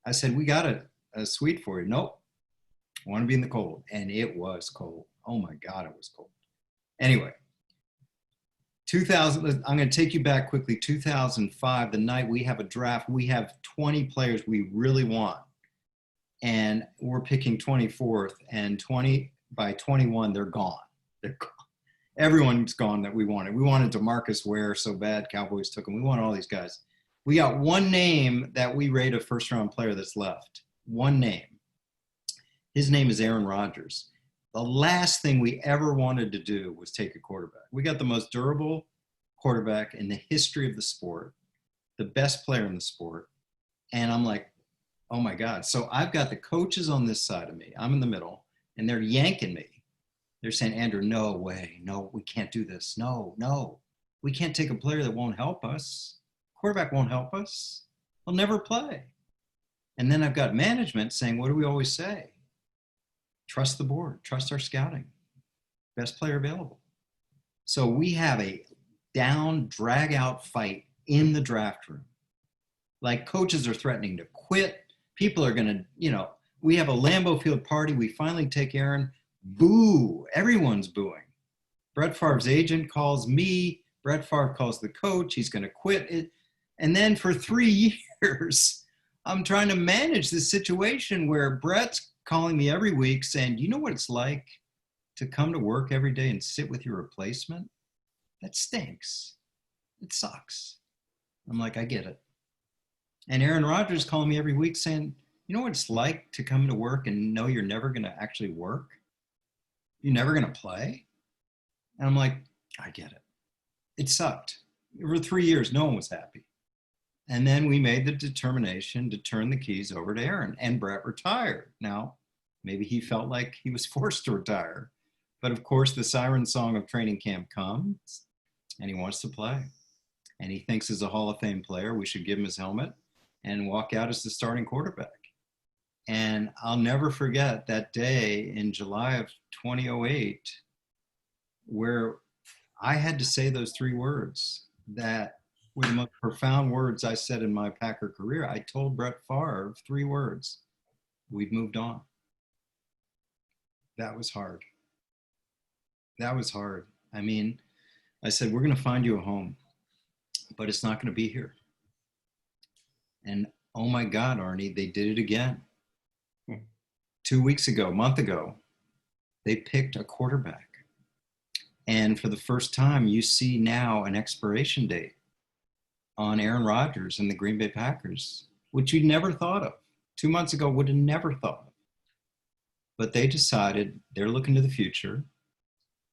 I said, we got a suite for you. Nope. I want to be in the cold. And it was cold. Oh my God, it was cold. Anyway, 2000, I'm going to take you back quickly. 2005, the night we have a draft, we have 20 players we really want. And we're picking 24th, and by 21, they're gone. They're gone. Everyone's gone that we wanted. We wanted DeMarcus Ware so bad. Cowboys took him. We want all these guys. We got one name that we rate a first-round player that's left. One name. His name is Aaron Rodgers. The last thing we ever wanted to do was take a quarterback. We got the most durable quarterback in the history of the sport, the best player in the sport. And I'm like, oh my God. So I've got the coaches on this side of me. I'm in the middle, and they're yanking me. They're saying, Andrew, no way. No, we can't do this. No. We can't take a player that won't help us. Quarterback won't help us. He'll never play. And then I've got management saying, what do we always say? Trust the board. Trust our scouting. Best player available. So we have a drag-out fight in the draft room. Like, coaches are threatening to quit. People are going to, we have a Lambeau Field party. We finally take Aaron. Boo. Everyone's booing. Brett Favre's agent calls me. Brett Favre calls the coach. He's going to quit it. And then for 3 years, I'm trying to manage this situation where Brett's calling me every week saying, you know what it's like to come to work every day and sit with your replacement? That stinks. It sucks. I'm like, I get it. And Aaron Rodgers calling me every week saying, you know what it's like to come to work and know you're never going to actually work? You're never going to play? And I'm like, I get it. It sucked. For 3 years, no one was happy. And then we made the determination to turn the keys over to Aaron, and Brett retired. Now, maybe he felt like he was forced to retire. But of course, the siren song of training camp comes, and he wants to play. And he thinks as a Hall of Fame player, we should give him his helmet and walk out as the starting quarterback. And I'll never forget that day in July of 2008, where I had to say those 3 words that were the most profound words I said in my Packer career. I told Brett Favre 3 words: we've moved on. That was hard. That was hard. I mean, I said, we're going to find you a home, but it's not going to be here. And oh my God, Arnie, they did it again. 2 weeks ago, a month ago, they picked a quarterback. And for the first time, you see now an expiration date on Aaron Rodgers and the Green Bay Packers, which you'd never thought of. 2 months ago would have never thought of. But they decided they're looking to the future.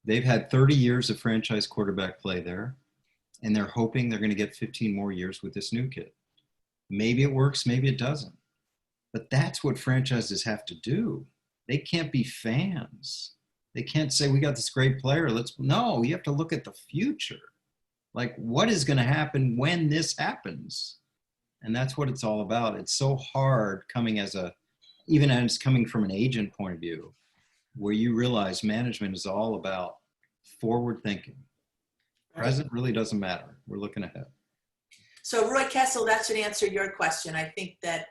They've had 30 years of franchise quarterback play there, and they're hoping they're going to get 15 more years with this new kid. Maybe it works, maybe it doesn't. But that's what franchises have to do. They can't be fans. They can't say, we got this great player. No, you have to look at the future. Like, what is going to happen when this happens? And that's what it's all about. It's so hard coming even as coming from an agent point of view, where you realize management is all about forward thinking. Present really doesn't matter. We're looking ahead. So Roy Kessel, that should answer your question. I think that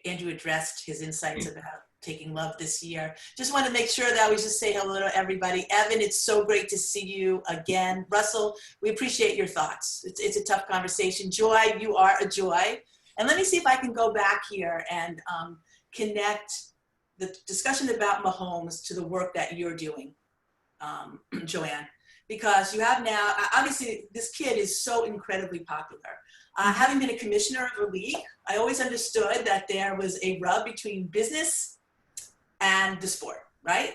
Andrew addressed his insights about taking love this year. Just want to make sure that we just say hello to everybody. Evan, it's so great to see you again. Russell, we appreciate your thoughts. It's a tough conversation. Joy, you are a joy. And let me see if I can go back here and connect the discussion about Mahomes to the work that you're doing, Joanne, because you have now, obviously this kid is so incredibly popular. Having been a commissioner of a league, I always understood that there was a rub between business and the sport, right?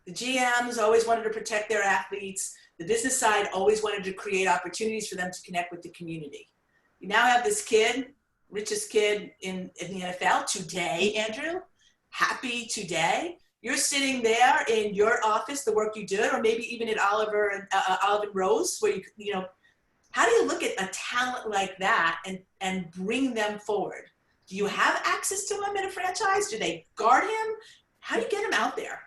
The GMs always wanted to protect their athletes. The business side always wanted to create opportunities for them to connect with the community. You now have this kid, richest kid in the NFL today, Andrew, happy today. You're sitting there in your office, the work you did, or maybe even at Oliver and Rose, where you know, how do you look at a talent like that and bring them forward? Do you have access to him in a franchise? Do they guard him? How do you get him out there?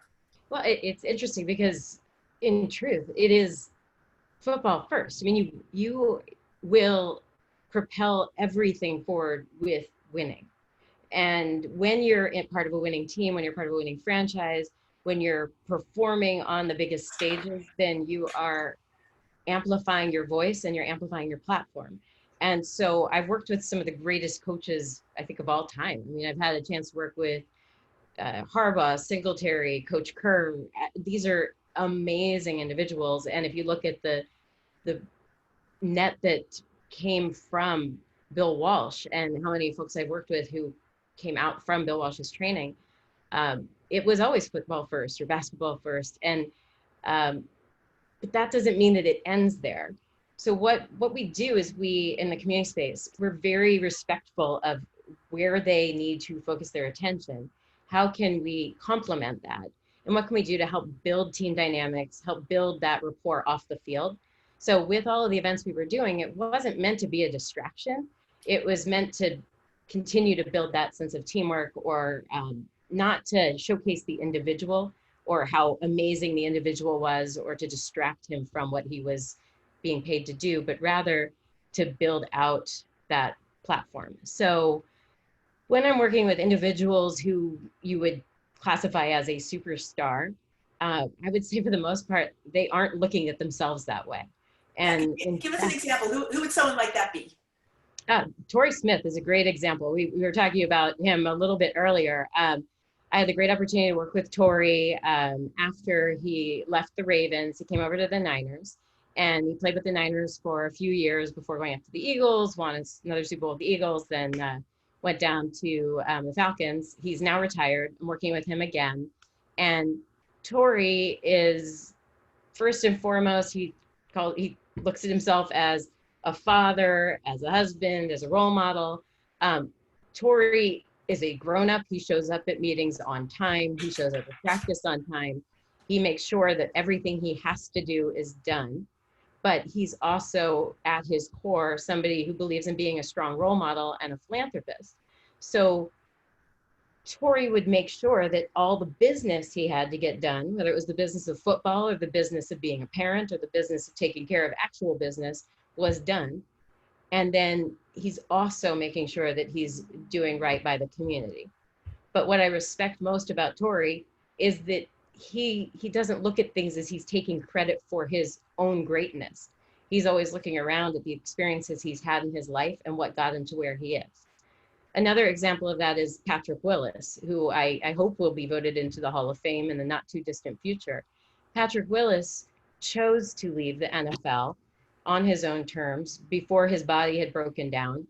Well, it's interesting because in truth, it is football first. I mean, you will propel everything forward with winning. And when you're part of a winning team, when you're part of a winning franchise, when you're performing on the biggest stages, then you are amplifying your voice and you're amplifying your platform. And so I've worked with some of the greatest coaches, I think, of all time. I mean, I've had a chance to work with Harbaugh, Singletary, Coach Kerr. These are amazing individuals. And if you look at the net that came from Bill Walsh and how many folks I've worked with who came out from Bill Walsh's training, it was always football first or basketball first. And but that doesn't mean that it ends there. So what we do is we, in the community space, we're very respectful of where they need to focus their attention. How can we complement that? And what can we do to help build team dynamics, help build that rapport off the field? So with all of the events we were doing, it wasn't meant to be a distraction. It was meant to continue to build that sense of teamwork, or not to showcase the individual or how amazing the individual was, or to distract him from what he was being paid to do, but rather to build out that platform. So when I'm working with individuals who you would classify as a superstar, I would say for the most part, they aren't looking at themselves that way. And give us an example. Who would someone like that be? Torrey Smith is a great example. We were talking about him a little bit earlier. I had the great opportunity to work with Torrey after he left the Ravens. He came over to the Niners, and he played with the Niners for a few years before going up to the Eagles, won another Super Bowl with the Eagles, then went down to the Falcons. He's now retired. I'm working with him again. And Torrey is, first and foremost, he looks at himself as a father, as a husband, as a role model. Torrey is a grown-up. He shows up at meetings on time. He shows up at practice on time. He makes sure that everything he has to do is done. But he's also, at his core, somebody who believes in being a strong role model and a philanthropist. So Torrey would make sure that all the business he had to get done, whether it was the business of football or the business of being a parent or the business of taking care of actual business, was done. And then he's also making sure that he's doing right by the community. But what I respect most about Torrey is that he doesn't look at things as he's taking credit for his own greatness. He's always looking around at the experiences he's had in his life and what got him to where he is. Another example of that is Patrick Willis, who I hope will be voted into the Hall of Fame in the not too distant future. Patrick Willis chose to leave the NFL on his own terms before his body had broken down.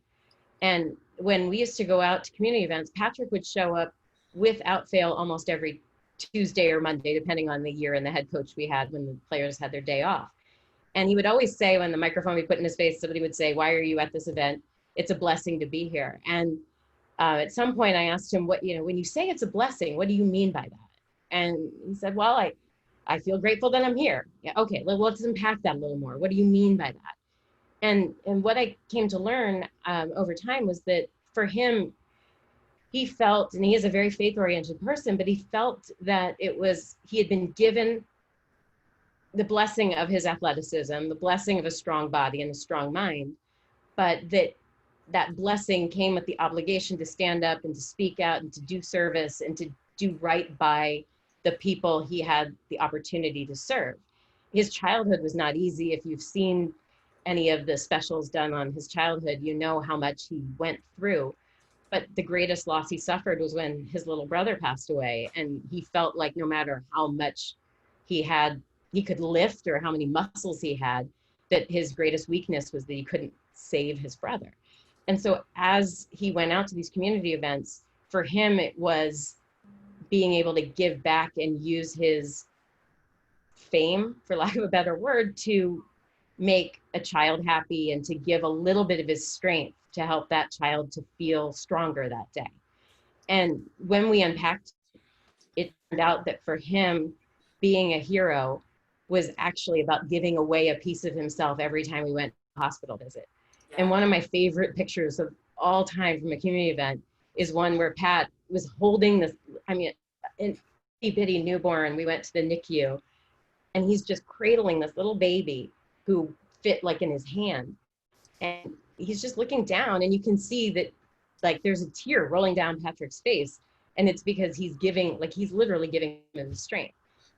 And when we used to go out to community events, Patrick would show up without fail almost every Tuesday or Monday, depending on the year and the head coach we had when the players had their day off. And he would always say, when the microphone would be put in his face, somebody would say, "Why are you at this event? It's a blessing to be here." And at some point I asked him, "What, when you say it's a blessing, what do you mean by that?" And he said, "Well, I feel grateful that I'm here." Yeah, okay, well, let's unpack that a little more. What do you mean by that? And what I came to learn over time was that for him, he felt, and he is a very faith-oriented person, but he felt that he had been given the blessing of his athleticism, the blessing of a strong body and a strong mind, but that blessing came with the obligation to stand up and to speak out and to do service and to do right by the people he had the opportunity to serve. His childhood was not easy. If you've seen any of the specials done on his childhood, you know how much he went through. But the greatest loss he suffered was when his little brother passed away. And he felt like no matter how much he could lift or how many muscles he had, that his greatest weakness was that he couldn't save his brother. And so as he went out to these community events, for him, it was being able to give back and use his fame, for lack of a better word, to make a child happy and to give a little bit of his strength to help that child to feel stronger that day. And when we unpacked, it turned out that for him, being a hero was actually about giving away a piece of himself every time we went to a hospital visit. Yeah. And one of my favorite pictures of all time from a community event is one where Pat was holding this, an itty bitty newborn. We went to the NICU and he's just cradling this little baby who fit like in his hand. And he's just looking down and you can see that like there's a tear rolling down Patrick's face. And it's because he's literally giving him the strength.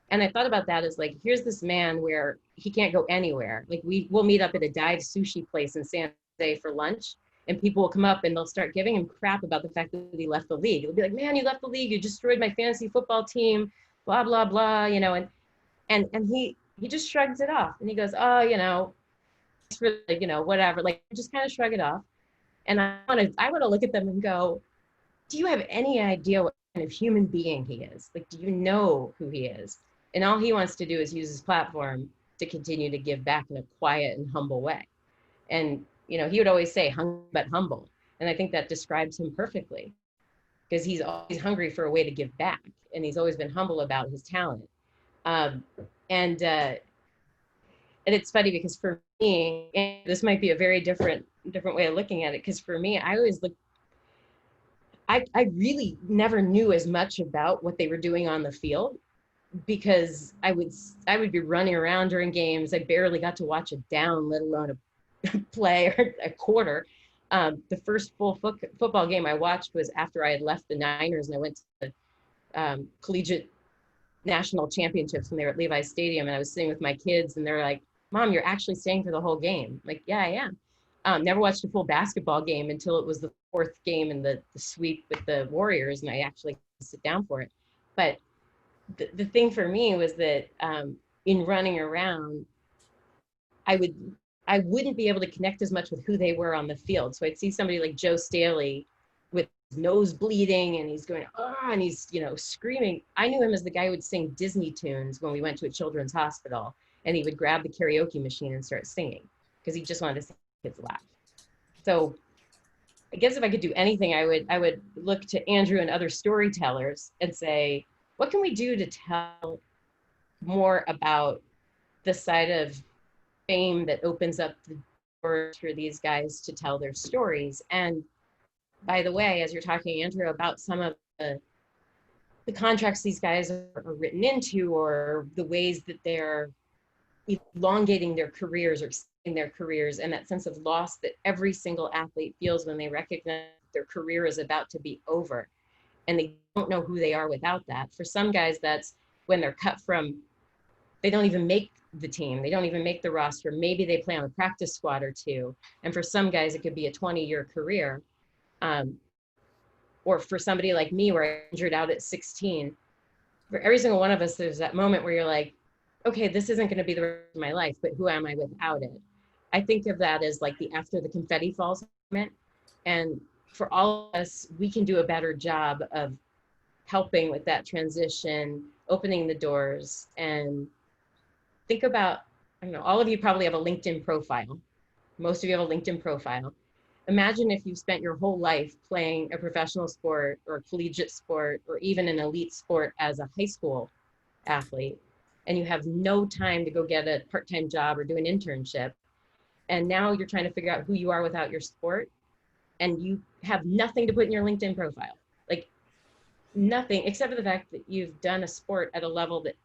And I thought about that as like, here's this man where he can't go anywhere. Like we'll meet up at a dive sushi place in San Jose for lunch and people will come up and they'll start giving him crap about the fact that he left the league. It'll be like, "Man, you left the league. You destroyed my fantasy football team, blah, blah, blah," and he just shrugs it off and he goes, "Oh, for whatever," like just kind of shrug it off. And I want to look at them and go, do you have any idea what kind of human being he is? Like, do you know who he is? And all he wants to do is use his platform to continue to give back in a quiet and humble way. And, he would always say hungry but humble. And I think that describes him perfectly because he's always hungry for a way to give back. And he's always been humble about his talent. And it's funny because for me, and this might be a very different way of looking at it, because for me, I always I really never knew as much about what they were doing on the field because I would be running around during games. I barely got to watch a down, let alone a play or a quarter. The first full football game I watched was after I had left the Niners and I went to the collegiate national championships when they were at Levi's Stadium, and I was sitting with my kids and they're like, "Mom, you're actually staying for the whole game." I'm like, "Yeah, I am." Never watched a full basketball game until it was the fourth game in the sweep with the Warriors, and I actually sit down for it. But the thing for me was that in running around, I wouldn't be able to connect as much with who they were on the field. So I'd see somebody like Joe Staley with his nose bleeding and he's going, "Oh," and he's, screaming. I knew him as the guy who would sing Disney tunes when we went to a children's hospital, and he would grab the karaoke machine and start singing because he just wanted to see kids laugh. So I guess if I could do anything, I would look to Andrew and other storytellers and say, what can we do to tell more about the side of fame that opens up the doors for these guys to tell their stories? And by the way, as you're talking, Andrew, about some of the contracts these guys are written into, or the ways that they're elongating their careers or extending their careers, and that sense of loss that every single athlete feels when they recognize their career is about to be over and they don't know who they are without that. For some guys, that's when they're cut from, they don't even make the team, they don't even make the roster, maybe they play on a practice squad or two. And for some guys, it could be a 20-year career. Or for somebody like me, where I injured out at 16, for every single one of us, there's that moment where you're like, okay, this isn't going to be the rest of my life, but who am I without it? I think of that as like the after the confetti falls moment. And for all of us, we can do a better job of helping with that transition, opening the doors. And think about, I don't know, all of you probably have a LinkedIn profile. Most of you have a LinkedIn profile. Imagine if you spent your whole life playing a professional sport or a collegiate sport or even an elite sport as a high school athlete, and you have no time to go get a part-time job or do an internship. And now you're trying to figure out who you are without your sport, and you have nothing to put in your LinkedIn profile. Like nothing, except for the fact that you've done a sport at a level that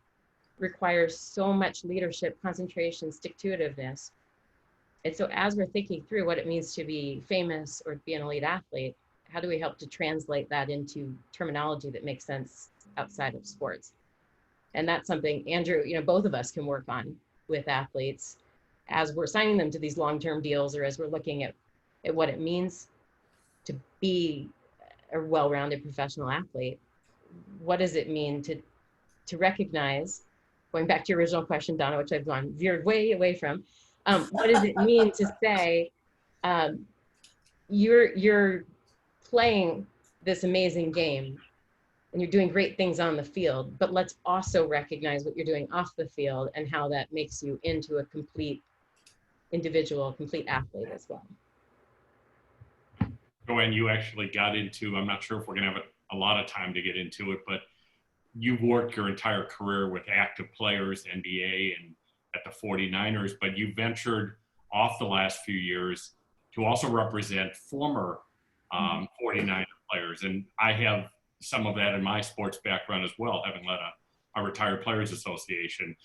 requires so much leadership, concentration, stick-to-itiveness. And so as we're thinking through what it means to be famous or be an elite athlete, how do we help to translate that into terminology that makes sense outside of sports? And that's something, Andrew, both of us can work on with athletes as we're signing them to these long-term deals, or as we're looking at what it means to be a well-rounded professional athlete. What does it mean to recognize, going back to your original question, Donna, which I've veered way away from, what does it mean to say, you're playing this amazing game and you're doing great things on the field, but let's also recognize what you're doing off the field and how that makes you into a complete individual, complete athlete as well. Joanne, you actually got into, I'm not sure if we're going to have a lot of time to get into it, but you've worked your entire career with active players, NBA and at the 49ers, but you ventured off the last few years to also represent former 49er players. And I have some of that in my sports background as well, having led a retired players association.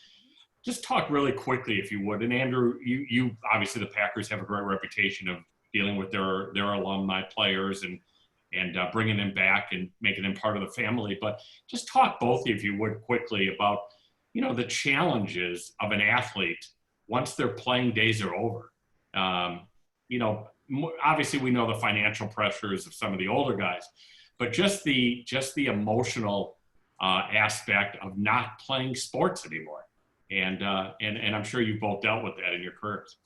Just talk really quickly, if you would. And Andrew, you obviously, the Packers have a great reputation of dealing with their alumni players and bringing them back and making them part of the family. But just talk, both if you would, quickly about, the challenges of an athlete once their playing days are over. Obviously we know the financial pressures of some of the older guys, but just the emotional aspect of not playing sports anymore. And I'm sure you've both dealt with that in your careers.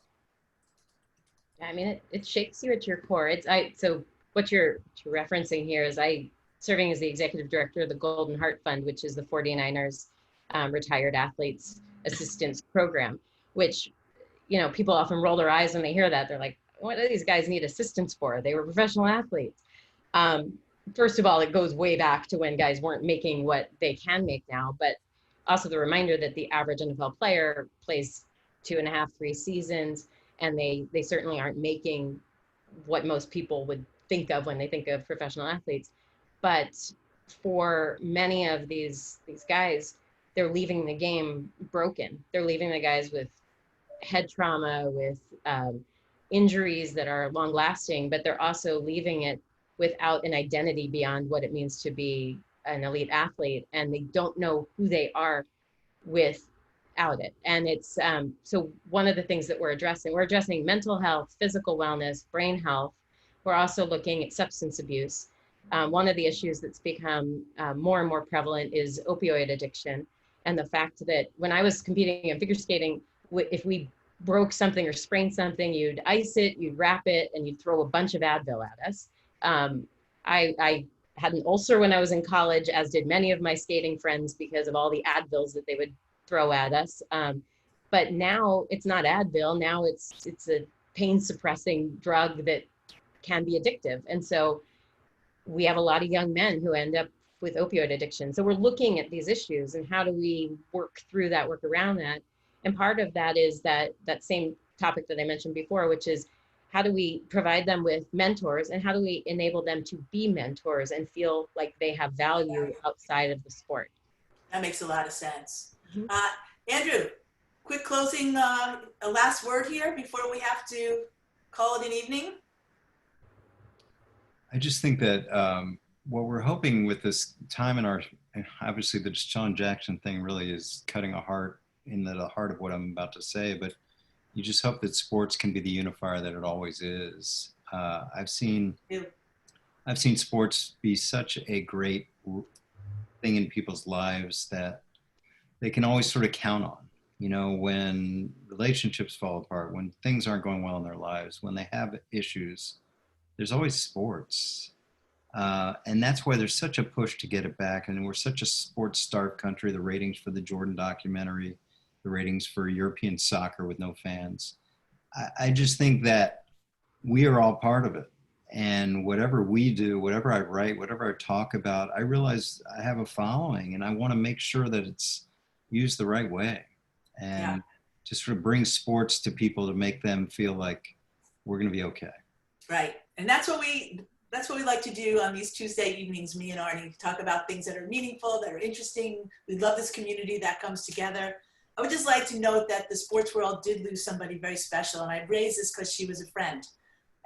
I mean, it shakes you at your core. So what you're referencing here is I serving as the executive director of the Golden Heart Fund, which is the 49ers retired athletes assistance program, which, people often roll their eyes when they hear that. They're like, what do these guys need assistance for? They were professional athletes. First of all, it goes way back to when guys weren't making what they can make now, but also the reminder that the average NFL player plays 2.5, 3 seasons, and they certainly aren't making what most people would think of when they think of professional athletes. But for many of these guys, they're leaving the game broken. They're leaving the guys with head trauma, with injuries that are long lasting, but they're also leaving it without an identity beyond what it means to be an elite athlete. And they don't know who they are without it. And it's, so one of the things that we're addressing mental health, physical wellness, brain health. We're also looking at substance abuse. One of the issues that's become more and more prevalent is opioid addiction. And the fact that when I was competing in figure skating, if we broke something or sprained something, you'd ice it, you'd wrap it, and you'd throw a bunch of Advil at us. I had an ulcer when I was in college, as did many of my skating friends, because of all the Advils that they would throw at us. But now it's not Advil. Now it's a pain suppressing drug that can be addictive. And so we have a lot of young men who end up with opioid addiction. So we're looking at these issues and how do we work through that, work around that. And part of that is that same topic that I mentioned before, which is how do we provide them with mentors and how do we enable them to be mentors and feel like they have value outside of the sport? That makes a lot of sense. Mm-hmm. Andrew, quick closing, a last word here before we have to call it an evening. I just think that what we're hoping with this time in our, obviously the Deshaun Jackson thing really is cutting a heart into the heart of what I'm about to say, but you just hope that sports can be the unifier that it always is. I've seen sports be such a great thing in people's lives that they can always sort of count on, when relationships fall apart, when things aren't going well in their lives, when they have issues, there's always sports. And that's why there's such a push to get it back. And we're such a sports-starved country. The ratings for the Jordan documentary, the ratings for European soccer with no fans. I just think that we are all part of it. And whatever we do, whatever I write, whatever I talk about, I realize I have a following, and I want to make sure that it's used the right way. And to sort of bring sports to people to make them feel like we're going to be okay. Right. And that's what we like to do on these Tuesday evenings, me and Arnie, talk about things that are meaningful, that are interesting. We love this community that comes together. I would just like to note that the sports world did lose somebody very special, and I raised this because she was a friend.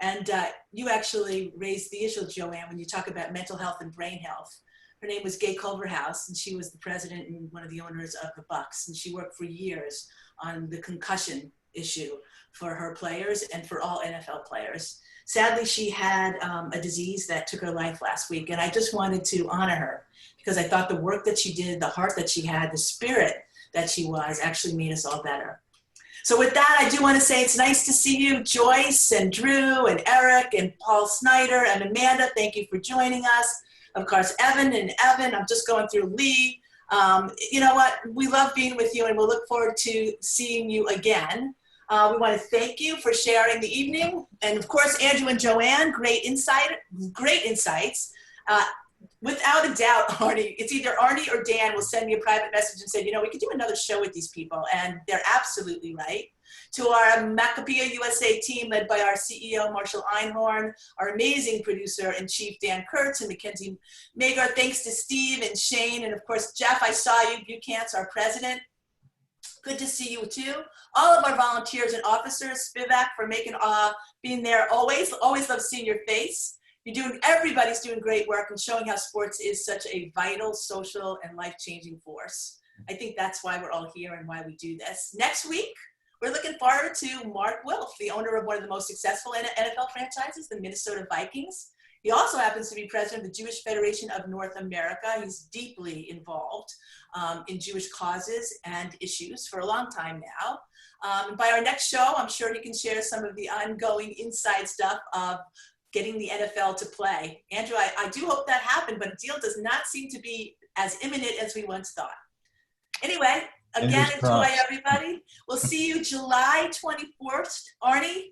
And you actually raised the issue, Joanne, when you talk about mental health and brain health. Her name was Gay Culverhouse, and she was the president and one of the owners of the Bucks. And she worked for years on the concussion issue for her players and for all NFL players. Sadly, she had a disease that took her life last week. And I just wanted to honor her because I thought the work that she did, the heart that she had, the spirit that she was actually made us all better. So with that, I do want to say it's nice to see you, Joyce and Drew and Eric and Paul Snyder and Amanda. Thank you for joining us. Of course, Evan, I'm just going through Lee. You know what? We love being with you, and we'll look forward to seeing you again. We want to thank you for sharing the evening. And of course, Andrew and Joanne, great insights. Without a doubt, Arnie, it's either Arnie or Dan will send me a private message and say, we could do another show with these people. And they're absolutely right. To our Maccabi USA team led by our CEO, Marshall Einhorn, our amazing producer and chief, Dan Kurtz, and Mackenzie Magar. Thanks to Steve and Shane. And of course, Jeff, I saw you, Buchan's our president. Good to see you too. All of our volunteers and officers, Spivak, for being there always love seeing your face. Everybody's doing great work and showing how sports is such a vital, social, and life-changing force. I think that's why we're all here and why we do this. Next week, we're looking forward to Mark Wilf, the owner of one of the most successful NFL franchises, the Minnesota Vikings. He also happens to be president of the Jewish Federation of North America. He's deeply involved in Jewish causes and issues for a long time now. By our next show, I'm sure he can share some of the ongoing inside stuff of getting the NFL to play. Andrew, I do hope that happened, but a deal does not seem to be as imminent as we once thought. Anyway, again, enjoy everybody. We'll see you July 24th. Arnie,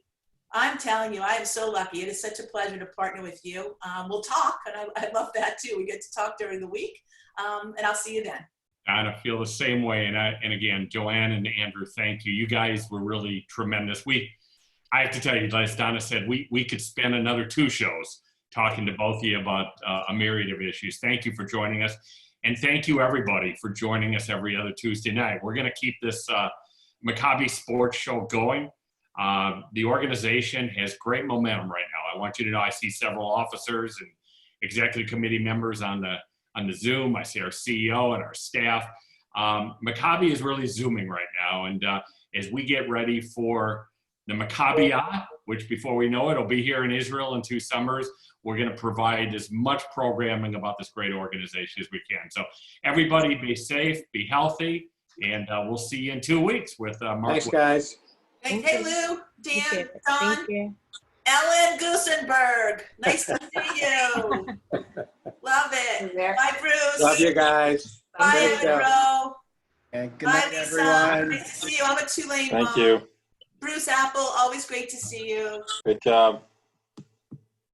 I'm telling you, I am so lucky. It is such a pleasure to partner with you. We'll talk, and I love that too. We get to talk during the week, and I'll see you then. I feel the same way. And again, Joanne and Andrew, thank you. You guys were really tremendous. I have to tell you, as Donna said, we could spend another 2 shows talking to both of you about a myriad of issues. Thank you for joining us. And thank you, everybody, for joining us every other Tuesday night. We're going to keep this Maccabi Sports Show going. The organization has great momentum right now. I want you to know I see several officers and executive committee members on the Zoom. I see our CEO and our staff. Maccabi is really zooming right now. And as we get ready for the Maccabi, which before we know it, will be here in Israel in 2 summers. We're going to provide as much programming about this great organization as we can. So everybody be safe, be healthy, and we'll see you in 2 weeks with Mark. Thanks, guys. Hey, Lou, Dan, Don, Ellen Gusenberg. Nice to see you. Love it. Bye, Bruce. Love you guys. Bye, Evan. And good night, everyone. Nice to see you. I'm a Tulane mom. Thank you. Bruce Apple, always great to see you. Good job.